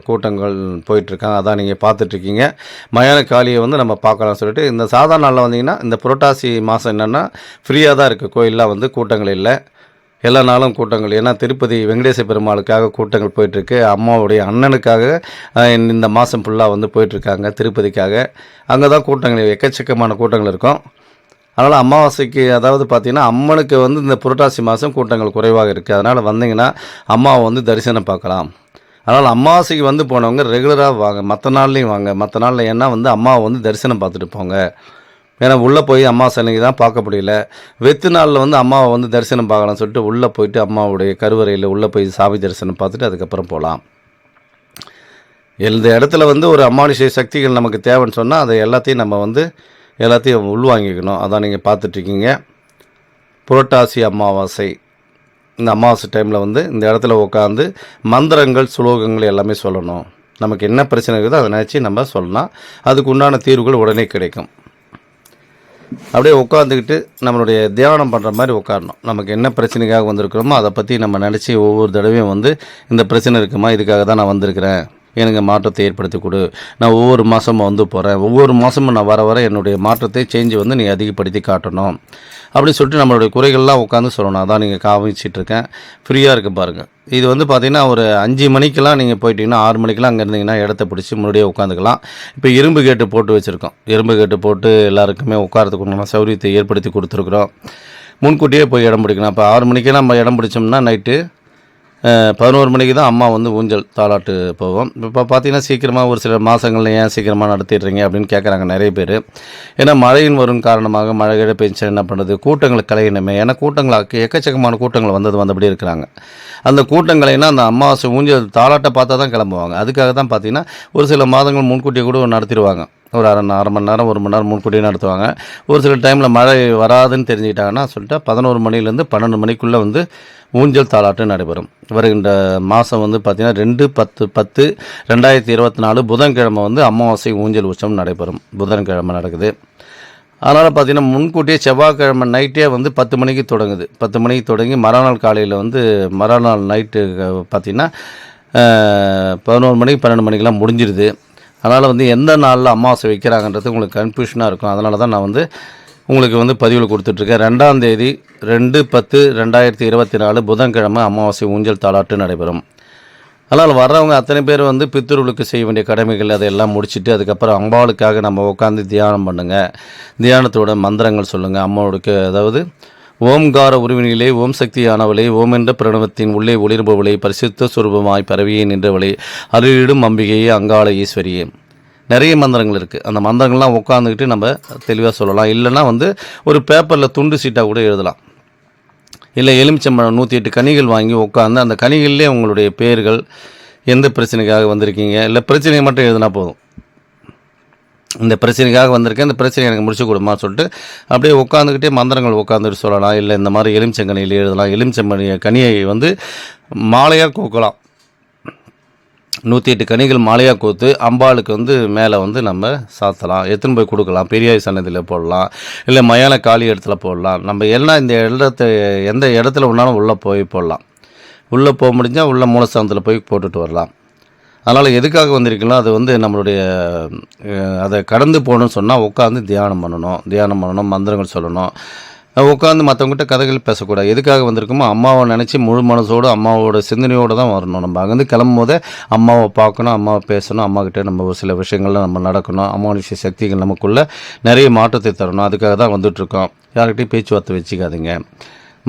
கூட்டங்கள் போயிட்டுருக்காங்க. அதான் நீங்கள் பார்த்துட்ருக்கீங்க. மயான காளியை வந்து நம்ம பார்க்கலாம்னு சொல்லிட்டு இந்த சாதாரண நாளில் வந்தீங்கன்னா இந்த புரட்டாசி மாதம் என்னென்னா ஃப்ரீயாக தான் இருக்குது. கோயிலெலாம் வந்து கூட்டங்கள் இல்லை. எல்லா நாளும் கூட்டங்கள். ஏன்னா திருப்பதி வெங்கடேச பெருமாளுக்காக கூட்டங்கள் போயிட்டுருக்கு. அம்மாவுடைய அண்ணனுக்காக இந்த மாதம் ஃபுல்லாக வந்து போயிட்டுருக்காங்க திருப்பதிக்காக. அங்கே தான் கூட்டங்கள் எக்கச்சக்கமான கூட்டங்கள் இருக்கும். அதனால் அமாவாசைக்கு அதாவது பார்த்திங்கன்னா அம்மனுக்கு வந்து இந்த புரட்டாசி மாதம் கூட்டங்கள் குறைவாக இருக்குது. அதனால் வந்தீங்கன்னா அம்மாவை வந்து தரிசனம் பார்க்கலாம். அதனால் அமாவாசைக்கு வந்து போனவங்க ரெகுலராக வாங்க, மற்ற நாள்லேயும் வாங்க. மற்ற நாளில் ஏன்னா வந்து அம்மாவை வந்து தரிசனம் பார்த்துட்டு போங்க. ஏன்னா உள்ளே போய் அம்மா சிலைக்கு தான் பார்க்க முடியல. வெத்து நாளில் வந்து அம்மாவை வந்து தரிசனம் பார்க்கலாம்னு சொல்லிட்டு உள்ளே போயிட்டு அம்மாவுடைய கருவறையில் உள்ளே போய் சாமி தரிசனம் பார்த்துட்டு அதுக்கப்புறம் போகலாம். இந்த இடத்துல வந்து ஒரு அமானுஷ்ய சக்திகள் நமக்கு தேவைன்னு சொன்னால் அதை எல்லாத்தையும் நம்ம வந்து எல்லாத்தையும் உள்வாங்கிக்கணும். அதான் நீங்கள் பார்த்துட்ருக்கீங்க. புரட்டாசி அமாவாசை. இந்த அமாவாசை டைமில் வந்து இந்த இடத்துல உட்காந்து மந்திரங்கள் சுலோகங்கள் எல்லாமே சொல்லணும். நமக்கு என்ன பிரச்சனை இருக்குதோ அதை நினச்சி நம்ம சொல்லலாம். அதுக்கு உண்டான தீர்வுகள் உடனே கிடைக்கும். அப்படியே உட்காந்துக்கிட்டு நம்மளுடைய தியானம் பண்ணுற மாதிரி உட்காரணும். நமக்கு என்ன பிரச்சனைக்காக வந்திருக்கிறோமோ அதை பற்றி நம்ம நினச்சி ஒவ்வொரு தடவையும் வந்து இந்த பிரச்சனை இருக்குமா, இதுக்காக தான் நான் வந்திருக்கிறேன், எனக்கு மாற்றத்தை ஏற்படுத்தி கொடு, நான் ஒவ்வொரு மாதமும் வந்து போகிறேன், ஒவ்வொரு மாதமும் நான் வர என்னுடைய மாற்றத்தை சேஞ்சு வந்து நீ அதிகப்படுத்தி காட்டணும் அப்படின்னு சொல்லிட்டு நம்மளுடைய குறைகள்லாம் உட்காந்து சொல்லணும். அதான் நீங்கள் காமிச்சிட்ருக்கேன். ஃப்ரீயாக இருக்குது பாருங்கள். இது வந்து பார்த்திங்கன்னா ஒரு 5 மணிக்கெலாம் நீங்கள் போயிட்டீங்கன்னா 6 மணிக்கெலாம் அங்கே இருந்தீங்கன்னா இடத்த பிடிச்சி முன்னாடியே உட்காந்துக்கலாம். இப்போ இரும்பு கேட்டு போட்டு வச்சுருக்கோம். இரும்பு கேட்டு போட்டு எல்லாருக்குமே உட்காரத்துக்கு உண்டான சௌகரியத்தை ஏற்படுத்தி கொடுத்துருக்குறோம். முன்கூட்டியே போய் இடம் பிடிக்கணும். இப்போ 6 மணிக்கே நம்ம இடம் பிடிச்சோம்னா நைட்டு 11 மணிக்கு தான் அம்மா வந்து ஊஞ்சல் தாளாட்டு போவோம். இப்போ பார்த்தீங்கன்னா சீக்கிரமாக ஒரு சில மாதங்களில் ஏன் சீக்கிரமாக நடத்திடுறீங்க அப்படின்னு கேட்குறாங்க நிறைய பேர். ஏன்னா மழையின் வரும் காரணமாக மழை கிழ பெஞ்சு என்ன பண்ணுறது, கூட்டங்களை கலையணுமே. ஏன்னா கூட்டங்களாக்கு எக்கச்சக்கமான கூட்டங்கள் வந்தபடி இருக்கிறாங்க. அந்த கூட்டங்களைனா அந்த அமாவாசை ஊஞ்சல் தாளாட்டை பார்த்தா தான் கிளம்புவாங்க. அதுக்காக தான் பார்த்தீங்கன்னா ஒரு சில மாதங்கள் முன்கூட்டியே கூட நடத்திடுவாங்க. ஒரு அரை மணி நேரம் 1 மணி நேரம் முன்கூட்டியே நடத்துவாங்க. ஒரு சில டைமில் மழை வராதுன்னு தெரிஞ்சுக்கிட்டாங்கன்னா சொல்லிட்டு 11 மணிலேருந்து 12 மணிக்குள்ளே வந்து ஊஞ்சல் தாளாட்டு நடைபெறும். வருகின்ற மாதம் வந்து பார்த்திங்கன்னா 2/10/2024 புதன்கிழமை வந்து அமாவாசை ஊஞ்சல் உற்சவம் நடைபெறும். புதன்கிழமை நடக்குது. அதனால் பார்த்திங்கன்னா முன்கூட்டியே செவ்வாய்க்கிழமை நைட்டே வந்து 10 மணிக்கு தொடங்குது. 10 மணிக்கு தொடங்கி மறுநாள் காலையில் வந்து மறுநாள் நைட்டு பார்த்திங்கன்னா 11 மணிக்கு 12 மணிக்கெலாம் முடிஞ்சிருது. அதனால் வந்து எந்த நாளில் அமாவாசை வைக்கிறாங்கன்றது உங்களுக்கு கன்ஃபியூஷனாக இருக்கும். அதனால தான் நான் வந்து உங்களுக்கு வந்து பதிவில் கொடுத்துட்ருக்கேன். 2ஆம் தேதி 2/10/2024 புதன்கிழமை அமாவாசை ஊஞ்சல் தாளாட்டு நடைபெறும். அதனால் வர்றவங்க அத்தனை பேர் வந்து பித்ருவுக்கு செய்ய வேண்டிய கடமைகள் அதையெல்லாம் முடிச்சுட்டு அதுக்கப்புறம் அம்பாளுக்காக நம்ம உட்காந்து தியானம் பண்ணுங்கள். தியானத்தோட மந்திரங்கள் சொல்லுங்கள். அம்மாவுக்கு அதாவது ஓம்கார உருவினிலே ஓம் சக்தியானவளே, ஓம் என்ற பிரணவத்தின் உள்ளே ஒளிர்பவளே, பரிசுத்த சுரூபமாய் பரவியே நின்றவளே, அருளிடும் அம்பிகையே, அங்காள ஈஸ்வரியே. நிறைய மந்திரங்கள் இருக்குது. அந்த மந்திரங்கள்லாம் உட்காந்துக்கிட்டு நம்ம தெளிவாக சொல்லலாம். இல்லைன்னா வந்து ஒரு பேப்பரில் துண்டு சீட்டாக கூட எழுதலாம். இல்லை எலுமிச்சம்பழம் 108 கனிகள் வாங்கி உட்காந்து அந்த கனிகள்லேயே உங்களுடைய பேர்கள், எந்த பிரச்சனைக்காக வந்திருக்கீங்க, இல்லை பிரச்சனையை மட்டும் எழுதினா போதும். இந்த பிரச்சனைக்காக வந்திருக்கேன், இந்த பிரச்சனை எனக்கு முடிச்சு கொடுமான்னு சொல்லிட்டு அப்படியே உட்காந்துக்கிட்டே மந்திரங்கள் உட்காந்துட்டு சொல்லலாம். இல்லை இந்த மாதிரி எலுமிச்சங்கனியில் எழுதலாம். எலுமிச்சம்பழ கனியை வந்து மாலையாக கோக்கலாம். 108 கனிகள் மாலையாக கோத்து அம்பாளுக்கு வந்து மேலே வந்து நம்ம சாத்தலாம். எடுத்துன்னு போய் கொடுக்கலாம். பெரியாய் சன்னதியில் போடலாம், இல்லை மயான காளி இடத்துல போடலாம். நம்ம எல்லாம் இந்த எந்த இடத்துல வேணாலும் உள்ளே போய் போடலாம். உள்ளே போக முடிஞ்சால் உள்ள மூலஸ்தானத்தில் போய் போட்டுட்டு வரலாம். அதனால் எதுக்காக வந்திருக்கலாம், அது வந்து நம்மளுடைய அதை கடந்து போகணும்னு சொன்னால் உட்காந்து தியானம் பண்ணணும், மந்திரங்கள் சொல்லணும். உட்காந்து மற்றவங்ககிட்ட கதைகள் பேசக்கூடாது. எதுக்காக வந்திருக்கோமோ அம்மாவை நினச்சி முழு மனசோடு அம்மாவோட சிந்தனையோடு தான் வரணும். நம்ம அங்கேருந்து கிளம்பும் போதே அம்மாவை பார்க்கணும், அம்மாவை பேசணும், அம்மாக்கிட்ட நம்ம ஒரு சில விஷயங்கள்லாம் நம்ம நடக்கணும். அம்மாவுடைய சக்திகள் நமக்குள்ளே நிறைய மாற்றத்தை தரணும். அதுக்காக தான் வந்துட்டுருக்கோம். யார்கிட்டையும் பேச்சுவார்த்தை வச்சுக்காதீங்க.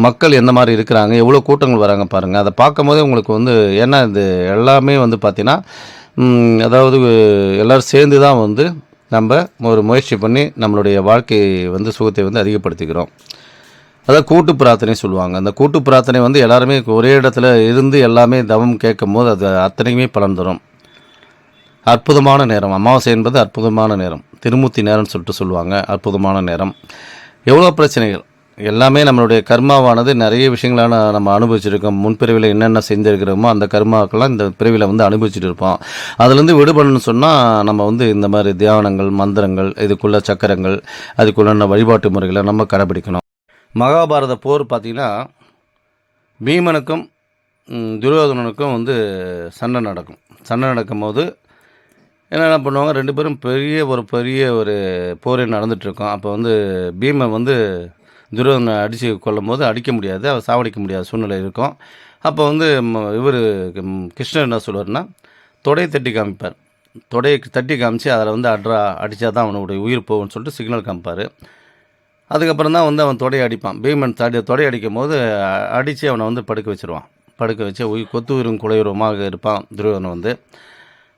மக்கள் எந்த மாதிரி இருக்கிறாங்க, எவ்வளோ கூட்டங்கள் வராங்க பாருங்கள். அதை பார்க்கும் போதே உங்களுக்கு வந்து ஏன்னா இது எல்லாமே வந்து பார்த்திங்கன்னா அதாவது எல்லோரும் சேர்ந்து தான் வந்து நம்ம ஒரு முயற்சி பண்ணி நம்மளுடைய வாழ்க்கை வந்து சுகத்தை வந்து அதிகப்படுத்திக்கிறோம். அதாவது கூட்டு பிரார்த்தனை சொல்லுவாங்க. அந்த கூட்டு பிரார்த்தனை வந்து எல்லாருமே ஒரே இடத்துல இருந்து எல்லாமே தவம் கேட்கும் போது அது அத்தனையுமே பலன் தரும். அற்புதமான நேரம் அமாவாசை என்பது அற்புதமான நேரம். திருமூர்த்தி நேரம்னு சொல்லிட்டு சொல்லுவாங்க. அற்புதமான நேரம். எவ்வளோ பிரச்சனைகள் எல்லாமே நம்மளுடைய கர்மாவானது நிறைய விஷயங்களான நம்ம அனுபவிச்சிருக்கோம். முன்பிறவியில் என்னென்ன செஞ்சுருக்கிறோமோ அந்த கர்மாக்கெல்லாம் இந்த பிறவியில் வந்து அனுபவிச்சுட்டு இருப்போம். அதுலேருந்து விடுபடணும்னு சொன்னால் நம்ம வந்து இந்த மாதிரி தியானங்கள், மந்திரங்கள், இதுக்குள்ள சக்கரங்கள், அதுக்குள்ள வழிபாட்டு முறைகளை நம்ம கடைபிடிக்கணும். மகாபாரத போர் பார்த்திங்கன்னா பீமனுக்கும் துரியோதனனுக்கும் வந்து சண்டை நடக்கும். சண்டை நடக்கும்போது என்ன பண்ணுவாங்க, 2 பேரும் பெரிய ஒரு போரே நடந்துகிட்ருக்கோம். அப்போ வந்து பீமன் வந்து துரியோதனை அடித்து கொள்ளும் போது அடிக்க முடியாது, அவர் சாவடிக்க முடியாத சூழ்நிலை இருக்கும். அப்போ வந்து இவர் கிருஷ்ணர் என்ன சொல்லுவார்னா, தொடையை தட்டி காமிப்பார். தொடையை தட்டி காமிச்சு அதில் வந்து அடித்தா தான் அவனுடைய உயிர் போகும்னு சொல்லிட்டு சிக்னல் காமிப்பார். அதுக்கப்புறம் தான் வந்து அவன் தொடையை அடிப்பான். பீமன் தொடையை அடிக்கும் போது அடித்து அவனை வந்து படுக்க வச்சுருவான். படுக்க வச்சு கொத்து உயிரும் குலையுருமாக இருப்பான் துரியோதனன் வந்து.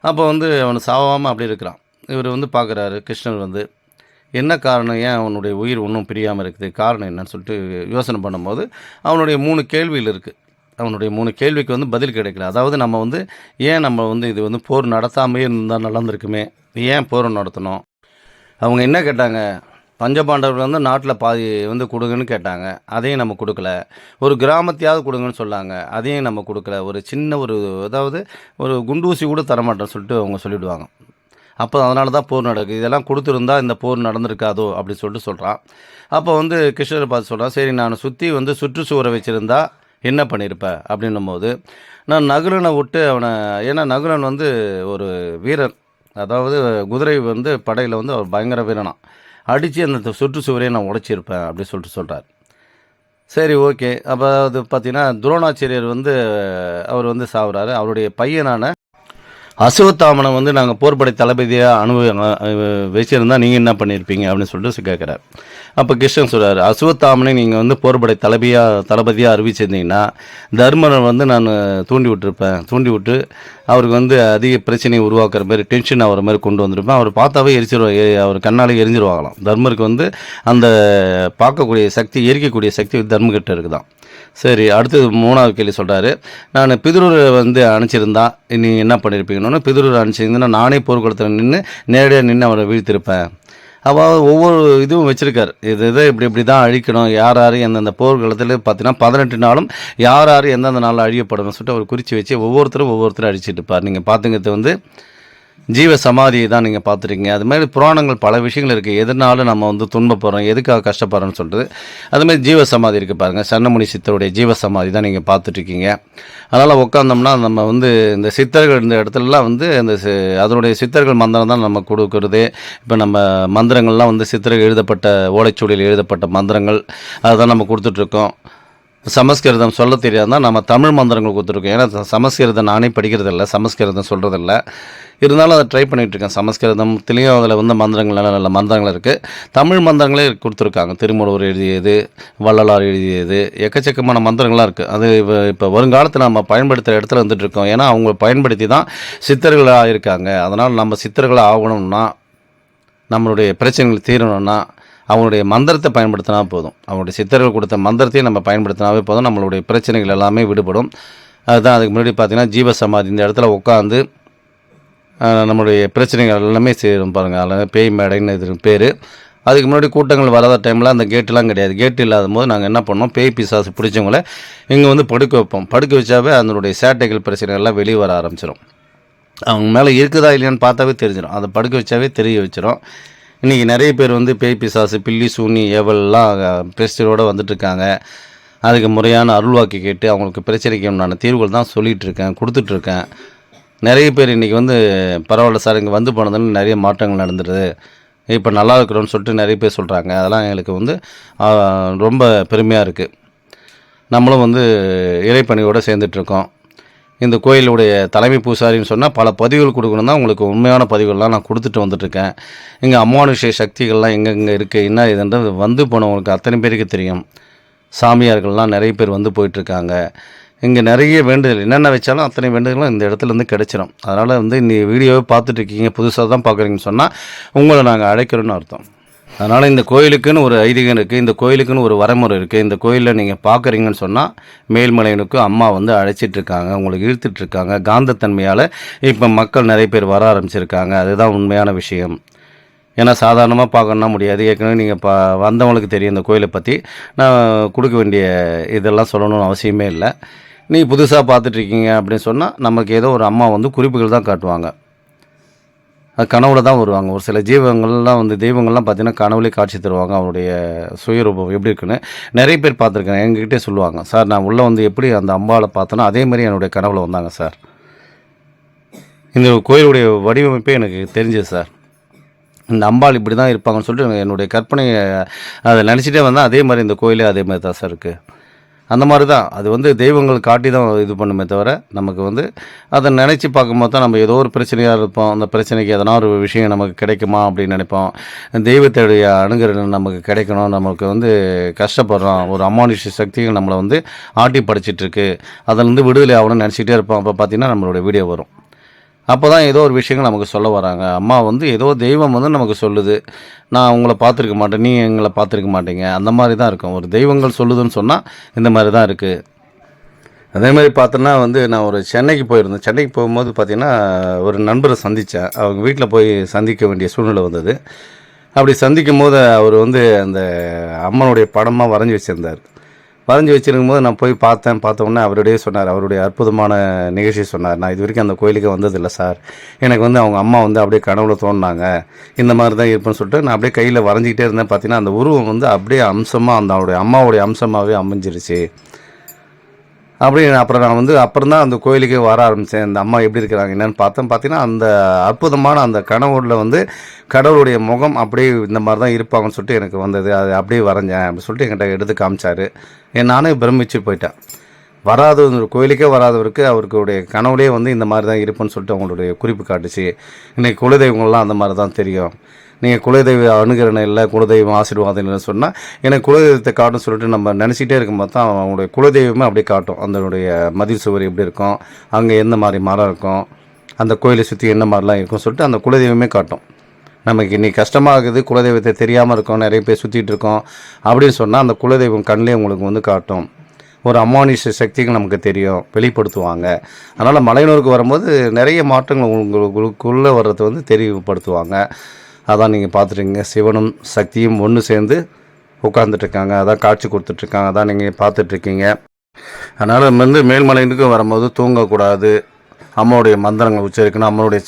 அப்போ வந்து அவனை சாவாமல் அப்படி இருக்கிறான். இவர் வந்து பார்க்குறாரு கிருஷ்ணர் வந்து, என்ன காரணம், ஏன் அவனுடைய உயிர் இன்னும் பிரியாமல் இருக்குது, காரணம் என்னன்னு சொல்லிட்டு யோசனை பண்ணும்போது அவனுடைய 3 கேள்விகள் இருக்குது. அவனுடைய 3 கேள்விக்கு வந்து பதில் கிடைக்கல. அதாவது நம்ம வந்து ஏன் நம்ம வந்து இது வந்து போர் நடத்தாமே இருந்தால் நடந்திருக்குமே, ஏன் போர் நடத்தணும். அவங்க என்ன கேட்டாங்க, பஞ்சபாண்டவர்கள் வந்து நாட்டில் பாதி வந்து கொடுங்கன்னு கேட்டாங்க, அதையும் நம்ம கொடுக்கல. ஒரு கிராமத்தையாவது கொடுங்கன்னு சொன்னாங்க, அதையும் நம்ம கொடுக்கல. ஒரு சின்ன அதாவது ஒரு குண்டூசி கூட தரமாட்டேன்னு சொல்லிட்டு அவங்க சொல்லிவிடுவாங்க. அப்போ அதனால தான் போர் நடக்குது, இதெல்லாம் கொடுத்துருந்தா இந்த போர் நடந்திருக்காதோ அப்படின்னு சொல்லிட்டு சொல்கிறான். அப்போ வந்து கிருஷ்ணரை பார்த்து சொல்கிறான், சரி நான் சுற்றி வந்து சுற்றுச்சுவரை வச்சுருந்தா என்ன பண்ணியிருப்பேன் அப்படின்னும் போது, நான் நகுலனை விட்டு அவனை, ஏன்னா நகுலன் வந்து ஒரு வீரன், அதாவது குதிரை வந்து படையில் வந்து அவர் பயங்கர வீரனான், அடித்து அந்த சுற்றுச்சுவரையை நான் உடைச்சிருப்பேன் அப்படின்னு சொல்லிட்டு சொல்கிறார். சரி, ஓகே. அப்போ அது பார்த்தீங்கன்னா துரோணாச்சாரியர் வந்து அவர் வந்து சாவுறாரு. அவருடைய பையனான அசுவத்தாமனை வந்து நாங்கள் போர்படை தளபதியாக வச்சுருந்தா நீங்கள் என்ன பண்ணியிருப்பீங்க அப்படின்னு சொல்லிட்டு கேட்குறாரு. அப்போ கிருஷ்ணன் சொல்கிறார், அசுவத்தாமனை நீங்கள் வந்து போர்படை தளபதியாக அறிவிச்சிருந்தீங்கன்னா தர்மரை வந்து நான் தூண்டி விட்டு அவருக்கு வந்து அதிக பிரச்சனையை உருவாக்குற மாதிரி, டென்ஷன் ஆகிற மாதிரி கொண்டு வந்திருப்பேன். அவர் பார்த்தாவே அவர் கண்ணாலே எரிஞ்சிருவாங்களாம். தர்மருக்கு வந்து அந்த பார்க்கக்கூடிய சக்தி, எரிக்கக்கூடிய சக்தி தர்மகிட்ட இருக்குதான். சரி, அடுத்தது 3வது கேள்வி சொல்கிறாரு, நான் பிதுரூரை வந்து அனுப்பிச்சிருந்தா நீங்கள் என்ன பண்ணியிருப்பீங்கன்னு. பிதுரூரை அனுப்பிச்சிருந்தேன்னா நானே போர்க்குளத்தில் நேரடியாக நின்று அவரை வீழ்த்திருப்பேன். அதாவது ஒவ்வொரு இதுவும் வச்சுருக்கார், இதை இப்படி தான் அழிக்கணும், யார் எந்தெந்த போர்க்களத்தில் பார்த்தீங்கன்னா 18 நாளும் யார் எந்தெந்த நாளில் அழியப்படணும்னு சொல்லிட்டு அவர் குறித்து வச்சு ஒவ்வொருத்தரும் அழிச்சிட்டு இருப்பார். நீங்கள் பார்த்துங்கிறது வந்து ஜீவ சமாதியை தான் நீங்கள் பார்த்துருக்கீங்க. அது மாதிரி புராணங்கள் பல விஷயங்கள் இருக்குது, எதனாலும் நம்ம வந்து துன்பப்படுறோம், எதுக்காக கஷ்டப்படுறோன்னு சொல்கிறது. அதுமாதிரி ஜீவ சமாதி இருக்குது பாருங்கள், சன்னமுனி சித்தருடைய ஜீவ சமாதி தான் நீங்கள் பார்த்துட்ருக்கீங்க. அதனால் உட்காந்தோம்னா நம்ம வந்து இந்த சித்தர்கள் இந்த இடத்துலலாம் வந்து அதனுடைய சித்தர்கள் மந்திரம் தான் நம்ம கொடுக்குறது. இப்போ நம்ம மந்திரங்கள்லாம் வந்து சித்தர்கள் எழுதப்பட்ட ஓலைச்சுவடியில் எழுதப்பட்ட மந்திரங்கள் அதை தான் நம்ம கொடுத்துட்ருக்கோம். சமஸ்கிருதம் சொல்ல தெரியாதான் நம்ம தமிழ் மந்திரங்கள் கொடுத்துருக்கோம். ஏன்னா சமஸ்கிருதம் நானே படிக்கிறதில்ல, சமஸ்கிருதம் சொல்கிறதில்ல, இருந்தாலும் அதை ட்ரை பண்ணிகிட்ருக்கேன். சமஸ்கிருதத்துலேயும் அதில் வந்து மந்திரங்கள் நல்ல மந்திரங்கள் இருக்குது. தமிழ் மந்திரங்களே கொடுத்துருக்காங்க, திருமூலர் எழுதியது, வள்ளலார் எழுதியது, எக்கச்சக்கமான மந்திரங்களாக இருக்குது. அது இப்போ வருங்காலத்தில் நம்ம பயன்படுத்துகிற இடத்துல வந்துட்டுருக்கோம். ஏன்னா அவங்க பயன்படுத்தி தான் சித்தர்கள் ஆகியிருக்காங்க. அதனால் நம்ம சித்தர்கள் ஆகணும்னா, நம்மளுடைய பிரச்சனைகள் தீரணும்னா அவங்களுடைய மந்திரத்தை பயன்படுத்தினா போதும். அவங்களுடைய சித்தர்கள் கொடுத்த மந்திரத்தையும் நம்ம பயன்படுத்தினாவே போதும், நம்மளுடைய பிரச்சனைகள் எல்லாமே விடுபடும். அதுதான் அதுக்கு முன்னாடி பார்த்திங்கன்னா ஜீவசமாதி இந்த இடத்துல உட்காந்து நம்மளுடைய பிரச்சனைகள் எல்லாமே சேரும் பாருங்கள். அதில் பேய் மேடைன்னு இது பேர். அதுக்கு முன்னாடி கூட்டங்கள் வராத டைமில் அந்த கேட்டுலாம் கிடையாது. கேட்டு இல்லாத போது நாங்கள் என்ன பண்ணோம், பேய் பிசாசு பிடிச்சவங்கள இங்கே வந்து படுக்க வைப்போம். படுக்க வச்சாவே அதனுடைய சேட்டைகள் பிரச்சனைகள்லாம் வெளியே வர ஆரம்பிச்சிடும். அவங்க மேலே இருக்குதா இல்லையான்னு பார்த்தாவே தெரிஞ்சிடும், அதை படுக்க வச்சாவே தெரிய வச்சிடும். இன்றைக்கி நிறைய பேர் வந்து பேய் பிசாசு, பில்லி, சூனி, ஏவல்லாம் பிரச்சனையோடு வந்துட்டுருக்காங்க. அதுக்கு முறையான அருள்வாக்கி கேட்டு அவங்களுக்கு பிரச்சனைக்கு உண்டான தீர்வுகள் தான் சொல்லிகிட்ருக்கேன், கொடுத்துட்ருக்கேன். நிறைய பேர் இன்றைக்கி வந்து பரவாயில்ல சார், இங்கே வந்து போனதுன்னு நிறைய மாற்றங்கள் நடந்துடுது, இப்போ நல்லா இருக்கிறோன்னு சொல்லிட்டு நிறைய பேர் சொல்கிறாங்க. அதெல்லாம் எங்களுக்கு வந்து ரொம்ப பெருமையாக இருக்குது. நம்மளும் வந்து இறைப்பணியோடு சேர்ந்துட்ருக்கோம். இந்த கோயிலுடைய தலைமை பூசாரின்னு சொன்னால் பல பதிவுகள் கொடுக்கணும் தான், உங்களுக்கு உண்மையான பதிவுகள்லாம் நான் கொடுத்துட்டு வந்துட்டுருக்கேன். இங்கே அமானுஷ்ய சக்திகள்லாம் எங்கெங்கே இருக்குது, என்ன இதுன்றது வந்து போனவங்களுக்கு அத்தனை பேருக்கு தெரியும். சாமியார்கள்லாம் நிறைய பேர் வந்து போயிட்டுருக்காங்க. இங்கே நிறைய வேண்டுதல் என்னென்ன வச்சாலும் அத்தனை வேண்டுதலும் இந்த இடத்துலேருந்து கிடச்சிடும். அதனால் வந்து இந்த வீடியோவை பார்த்துட்ருக்கீங்க, புதுசாக தான் பார்க்குறீங்கன்னு சொன்னால் உங்களை நாங்கள் அழைக்கிறோன்னு அர்த்தம். அதனால் இந்த கோயிலுக்குன்னு ஒரு ஐதீகம் இருக்குது, இந்த கோயிலுக்குன்னு ஒரு வரமுறை இருக்குது. இந்த கோயிலில் நீங்கள் பார்க்குறீங்கன்னு சொன்னால் மேல்மலையனுக்கு அம்மா வந்து அழைச்சிட்ருக்காங்க, உங்களுக்கு இழுத்துட்ருக்காங்க. காந்தத்தன்மையால் இப்போ மக்கள் நிறைய பேர் வர ஆரம்பிச்சிருக்காங்க. அதுதான் உண்மையான விஷயம். ஏன்னா சாதாரணமாக பார்க்கணுன்னா முடியாது. ஏற்கனவே நீங்கள் வந்தவங்களுக்கு தெரியும் இந்த கோயிலை பற்றி. நான் கொடுக்க வேண்டிய இதெல்லாம் சொல்லணும்னு அவசியமே இல்லை. நீ புதுசாக பார்த்துட்ருக்கீங்க அப்படின்னு சொன்னால் நமக்கு ஏதோ ஒரு அம்மா வந்து குறிப்புகள் தான் காட்டுவாங்க. அது கனவுல தான் வருவாங்க. ஒரு சில ஜீவங்கள்லாம் வந்து தெய்வங்கள்லாம் பார்த்தீங்கன்னா கனவுலே காட்சி தருவாங்க. அவருடைய சுயரூபம் எப்படி இருக்குன்னு நிறைய பேர் பார்த்துருக்கேன். எங்ககிட்டே சொல்லுவாங்க, சார் நான் உள்ளே வந்து எப்படி அந்த அம்பாவை பார்த்தேனோ அதே மாதிரி என்னுடைய கனவுல வந்தாங்க சார். இந்த கோயிலுடைய வடிவமைப்பே எனக்கு தெரிஞ்சது சார். இந்த அம்பாள் இப்படி தான் இருப்பாங்கன்னு சொல்லிட்டு என்னுடைய கற்பனையை அதை நினச்சிட்டே வந்தால் அதே மாதிரி இந்த கோயிலே அதே மாதிரி தான் சார் இருக்குது. அந்த மாதிரி தான் அது வந்து தெய்வங்கள் காட்டி தான் இது பண்ணுமே தவிர நமக்கு வந்து அதை நினச்சி பார்க்கும்போது தான் நம்ம ஏதோ ஒரு பிரச்சனையாக இருப்போம். அந்த பிரச்சனைக்கு எதனா ஒரு விஷயம் நமக்கு கிடைக்குமா அப்படின்னு நினைப்போம். தெய்வத்துடைய அணுகுறது நமக்கு கிடைக்கணும், நமக்கு வந்து கஷ்டப்படுறோம், ஒரு அமானுஷ்ய சக்திகள் நம்மளை வந்து ஆட்டி படைச்சிட்ருக்கு, அதிலேருந்து விடுதலை ஆகணும்னு நினச்சிக்கிட்டே இருப்போம். அப்போ பார்த்திங்கன்னா நம்மளோட வீடியோ வரும். அப்போ தான் ஏதோ ஒரு விஷயங்கள் நமக்கு சொல்ல வராங்க. அம்மா வந்து ஏதோ தெய்வம் வந்து நமக்கு சொல்லுது, நான் உங்களை பார்த்துருக்க மாட்டேன், நீ எங்களை பார்த்துருக்க மாட்டீங்க, அந்த மாதிரி தான் இருக்கும். ஒரு தெய்வங்கள் சொல்லுதுன்னு சொன்னால் இந்த மாதிரி தான் இருக்குது. அதே மாதிரி பார்த்தோன்னா வந்து நான் ஒரு சென்னைக்கு போயிருந்தேன். சென்னைக்கு போகும்போது பார்த்திங்கன்னா ஒரு நண்பரை சந்தித்தேன். அவங்க வீட்டில் போய் சந்திக்க வேண்டிய சூழ்நிலை வந்தது. அப்படி சந்திக்கும் போது அவர் வந்து அந்த அம்மனுடைய படமாக வரைஞ்சி வச்சுருந்தார். வரைஞ்சி வச்சுருக்கும் போது நான் போய் பார்த்த உடனே அவருடைய சொன்னார், அவருடைய அற்புதமான நிகழ்ச்சி சொன்னார். நான் இது வரைக்கும் அந்த கோயிலுக்கு வந்ததில்லை சார், எனக்கு வந்து அவங்க அம்மா வந்து அப்படியே கனவுல தோணுனாங்க, இந்த மாதிரி தான் இருப்பேன்னு சொல்லிட்டு நான் அப்படியே கையில் வரைஞ்சிக்கிட்டே இருந்தேன். பார்த்தீங்கன்னா அந்த உருவம் வந்து அப்படியே அம்சமாக அந்த அவருடைய அம்மாவுடைய அம்சமாகவே அமைஞ்சிருச்சு. அப்புறம் நான் வந்து அப்புறம் தான் அந்த கோயிலுக்கு வர ஆரம்பித்தேன். இந்த அம்மா எப்படி இருக்கிறாங்க என்னென்னு பார்த்தீங்கன்னா அந்த அற்புதமான அந்த கனவுல வந்து கடவுளுடைய முகம் அப்படியே இந்த மாதிரி தான் இருப்பாங்கன்னு சொல்லிட்டு எனக்கு வந்தது. அது அப்படியே வரைஞ்சேன் அப்படின்னு சொல்லிட்டு என்கிட்ட எடுத்து காமிச்சார். நானே பிரமிச்சு போயிட்டேன். ஒரு கோயிலுக்கே வராதவருக்கு அவருடைய கனவுலேயே வந்து இந்த மாதிரி தான் இருப்புன்னு சொல்லிட்டு அவங்களுடைய குறிப்பு காட்டுச்சு. இன்றைக்கி குலதெய்வங்கள்லாம் அந்த மாதிரி தான் தெரியும். நீங்கள் குலதெய்வ அணுகிறன இல்லை, குலதெய்வம் ஆசீர்வாதம் இல்லைன்னு சொன்னால் எனக்கு குலதெய்வத்தை காட்டுன்னு சொல்லிட்டு நம்ம நினச்சிட்டே இருக்கும்போது தான் அவங்களுடைய குலதெய்வமே அப்படியே காட்டும். அதனுடைய மதில் சுவர் எப்படி இருக்கும், அங்கே எந்த மாதிரி மரம் இருக்கும், அந்த கோயிலை சுற்றி என்ன மாதிரிலாம் இருக்கும் சொல்லிட்டு அந்த குலதெய்வமே காட்டும். நமக்கு இன்றைக்கி கஷ்டமாகுது, குலதெய்வத்தை தெரியாமல் இருக்கோம், நிறைய பேர் சுற்றிட்டு இருக்கோம் அப்படின்னு சொன்னால் அந்த குலதெய்வம் கண்ணிலே உங்களுக்கு வந்து காட்டும். ஒரு அமானுஷ்ய சக்திகள் நமக்கு தெரியும், வெளிப்படுத்துவாங்க. அதனால் மலையனூருக்கு வரும்போது நிறைய மாற்றங்கள் உங்களுக்குள்ளே வர்றதை வந்து தெரியப்படுத்துவாங்க. அதான் நீங்கள் பார்த்துருக்கீங்க, சிவனும் சக்தியும் ஒன்று சேர்ந்து உட்காந்துட்ருக்காங்க, அதான் காட்சி கொடுத்துட்ருக்காங்க, அதான் நீங்கள் பார்த்துட்ருக்கீங்க. அதனால் வந்து மேல்மலையினுக்கு வரும்போது தூங்கக்கூடாது, அம்மாவுடைய மந்திரங்கள் உச்சரிக்கணும், அம்மாவுடைய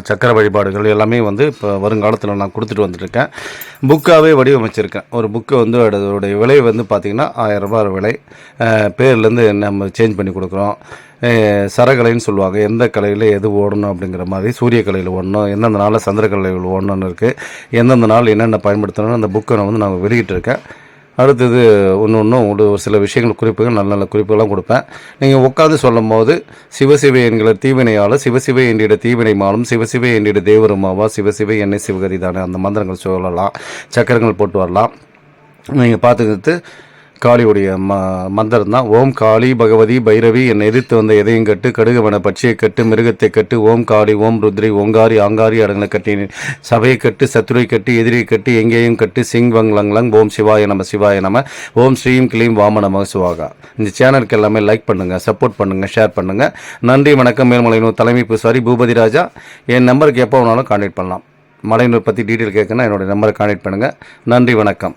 சக்கர வழிபாடுகள் எல்லாமே வந்து இப்போ வருங்காலத்தில் நான் கொடுத்துட்டு வந்துட்டுருக்கேன். புக்காகவே வடிவமைச்சிருக்கேன். ஒரு புக்கு வந்து அதோடைய விலை வந்து பார்த்திங்கன்னா 1000 ரூபாய் விலை. பேர்லேருந்து நம்ம சேஞ்ச் பண்ணி கொடுக்குறோம். சரக்கலைன்னு சொல்லுவாங்க, எந்த கலையில் எது ஓடணும் அப்படிங்கிற மாதிரி. சூரிய கலையில் ஓடணும், எந்தெந்த நாளில் சந்திரக்கலையில் ஓடணும்னு இருக்குது, எந்தெந்த நாள் என்னென்ன பயன்படுத்தணும்னு அந்த புக்கை நான் வந்து நாங்கள் வெளியிட்டிருக்கேன். அடுத்தது ஒன்றும் ஒரு சில விஷயங்கள் குறிப்புகள் நல்ல நல்ல குறிப்புகள்லாம் கொடுப்பேன். நீங்கள் உட்காந்து சொல்லும் போது சிவசிவை என்கிற தீவினையால் சிவசிவை என்றிட தீவினை மாலும் சிவசிவை என்றிட தேவருமாவா சிவசிவை என்னை சிவகரி தானே அந்த மந்திரங்கள் சொல்லலாம், சக்கரங்கள் போட்டு வரலாம். நீங்கள் பார்த்துக்கிட்டு காளியுடைய மந்திரம் தான். ஓம் காளி பகவதி பைரவி என்னை எதிர்த்து வந்த எதையும் கட்டு, கடுகவன பட்சியை கட்டு, மிருகத்தை கட்டு, ஓம் காளி ஓம் ருத்ரி ஓங்காரி ஆங்காரி அடங்களை கட்டி, சபையை கட்டு, சத்துரை கட்டு, எதிரியை கட்டு, எங்கேயும் கட்டு, சிங் வங் லங் லங், ஓம் சிவாய நம சிவாய நம, ஓம் ஸ்ரீம் கிளீம் வாம நம சிவாகா. இந்த சேனலுக்கு எல்லாமே லைக் பண்ணுங்கள், சப்போர்ட் பண்ணுங்கள், ஷேர் பண்ணுங்கள். நன்றி வணக்கம். மேல்மலையனூர் தலைமை பூசாரி பூபதி ராஜா. என் நம்பருக்கு எப்போ வேணாலும் கான்டாக்ட் பண்ணலாம். மலையனூர் பற்றி டீட்டெயில் கேட்கணுன்னா என்னோடய நம்பரை கான்டாக்ட் பண்ணுங்கள். நன்றி வணக்கம்.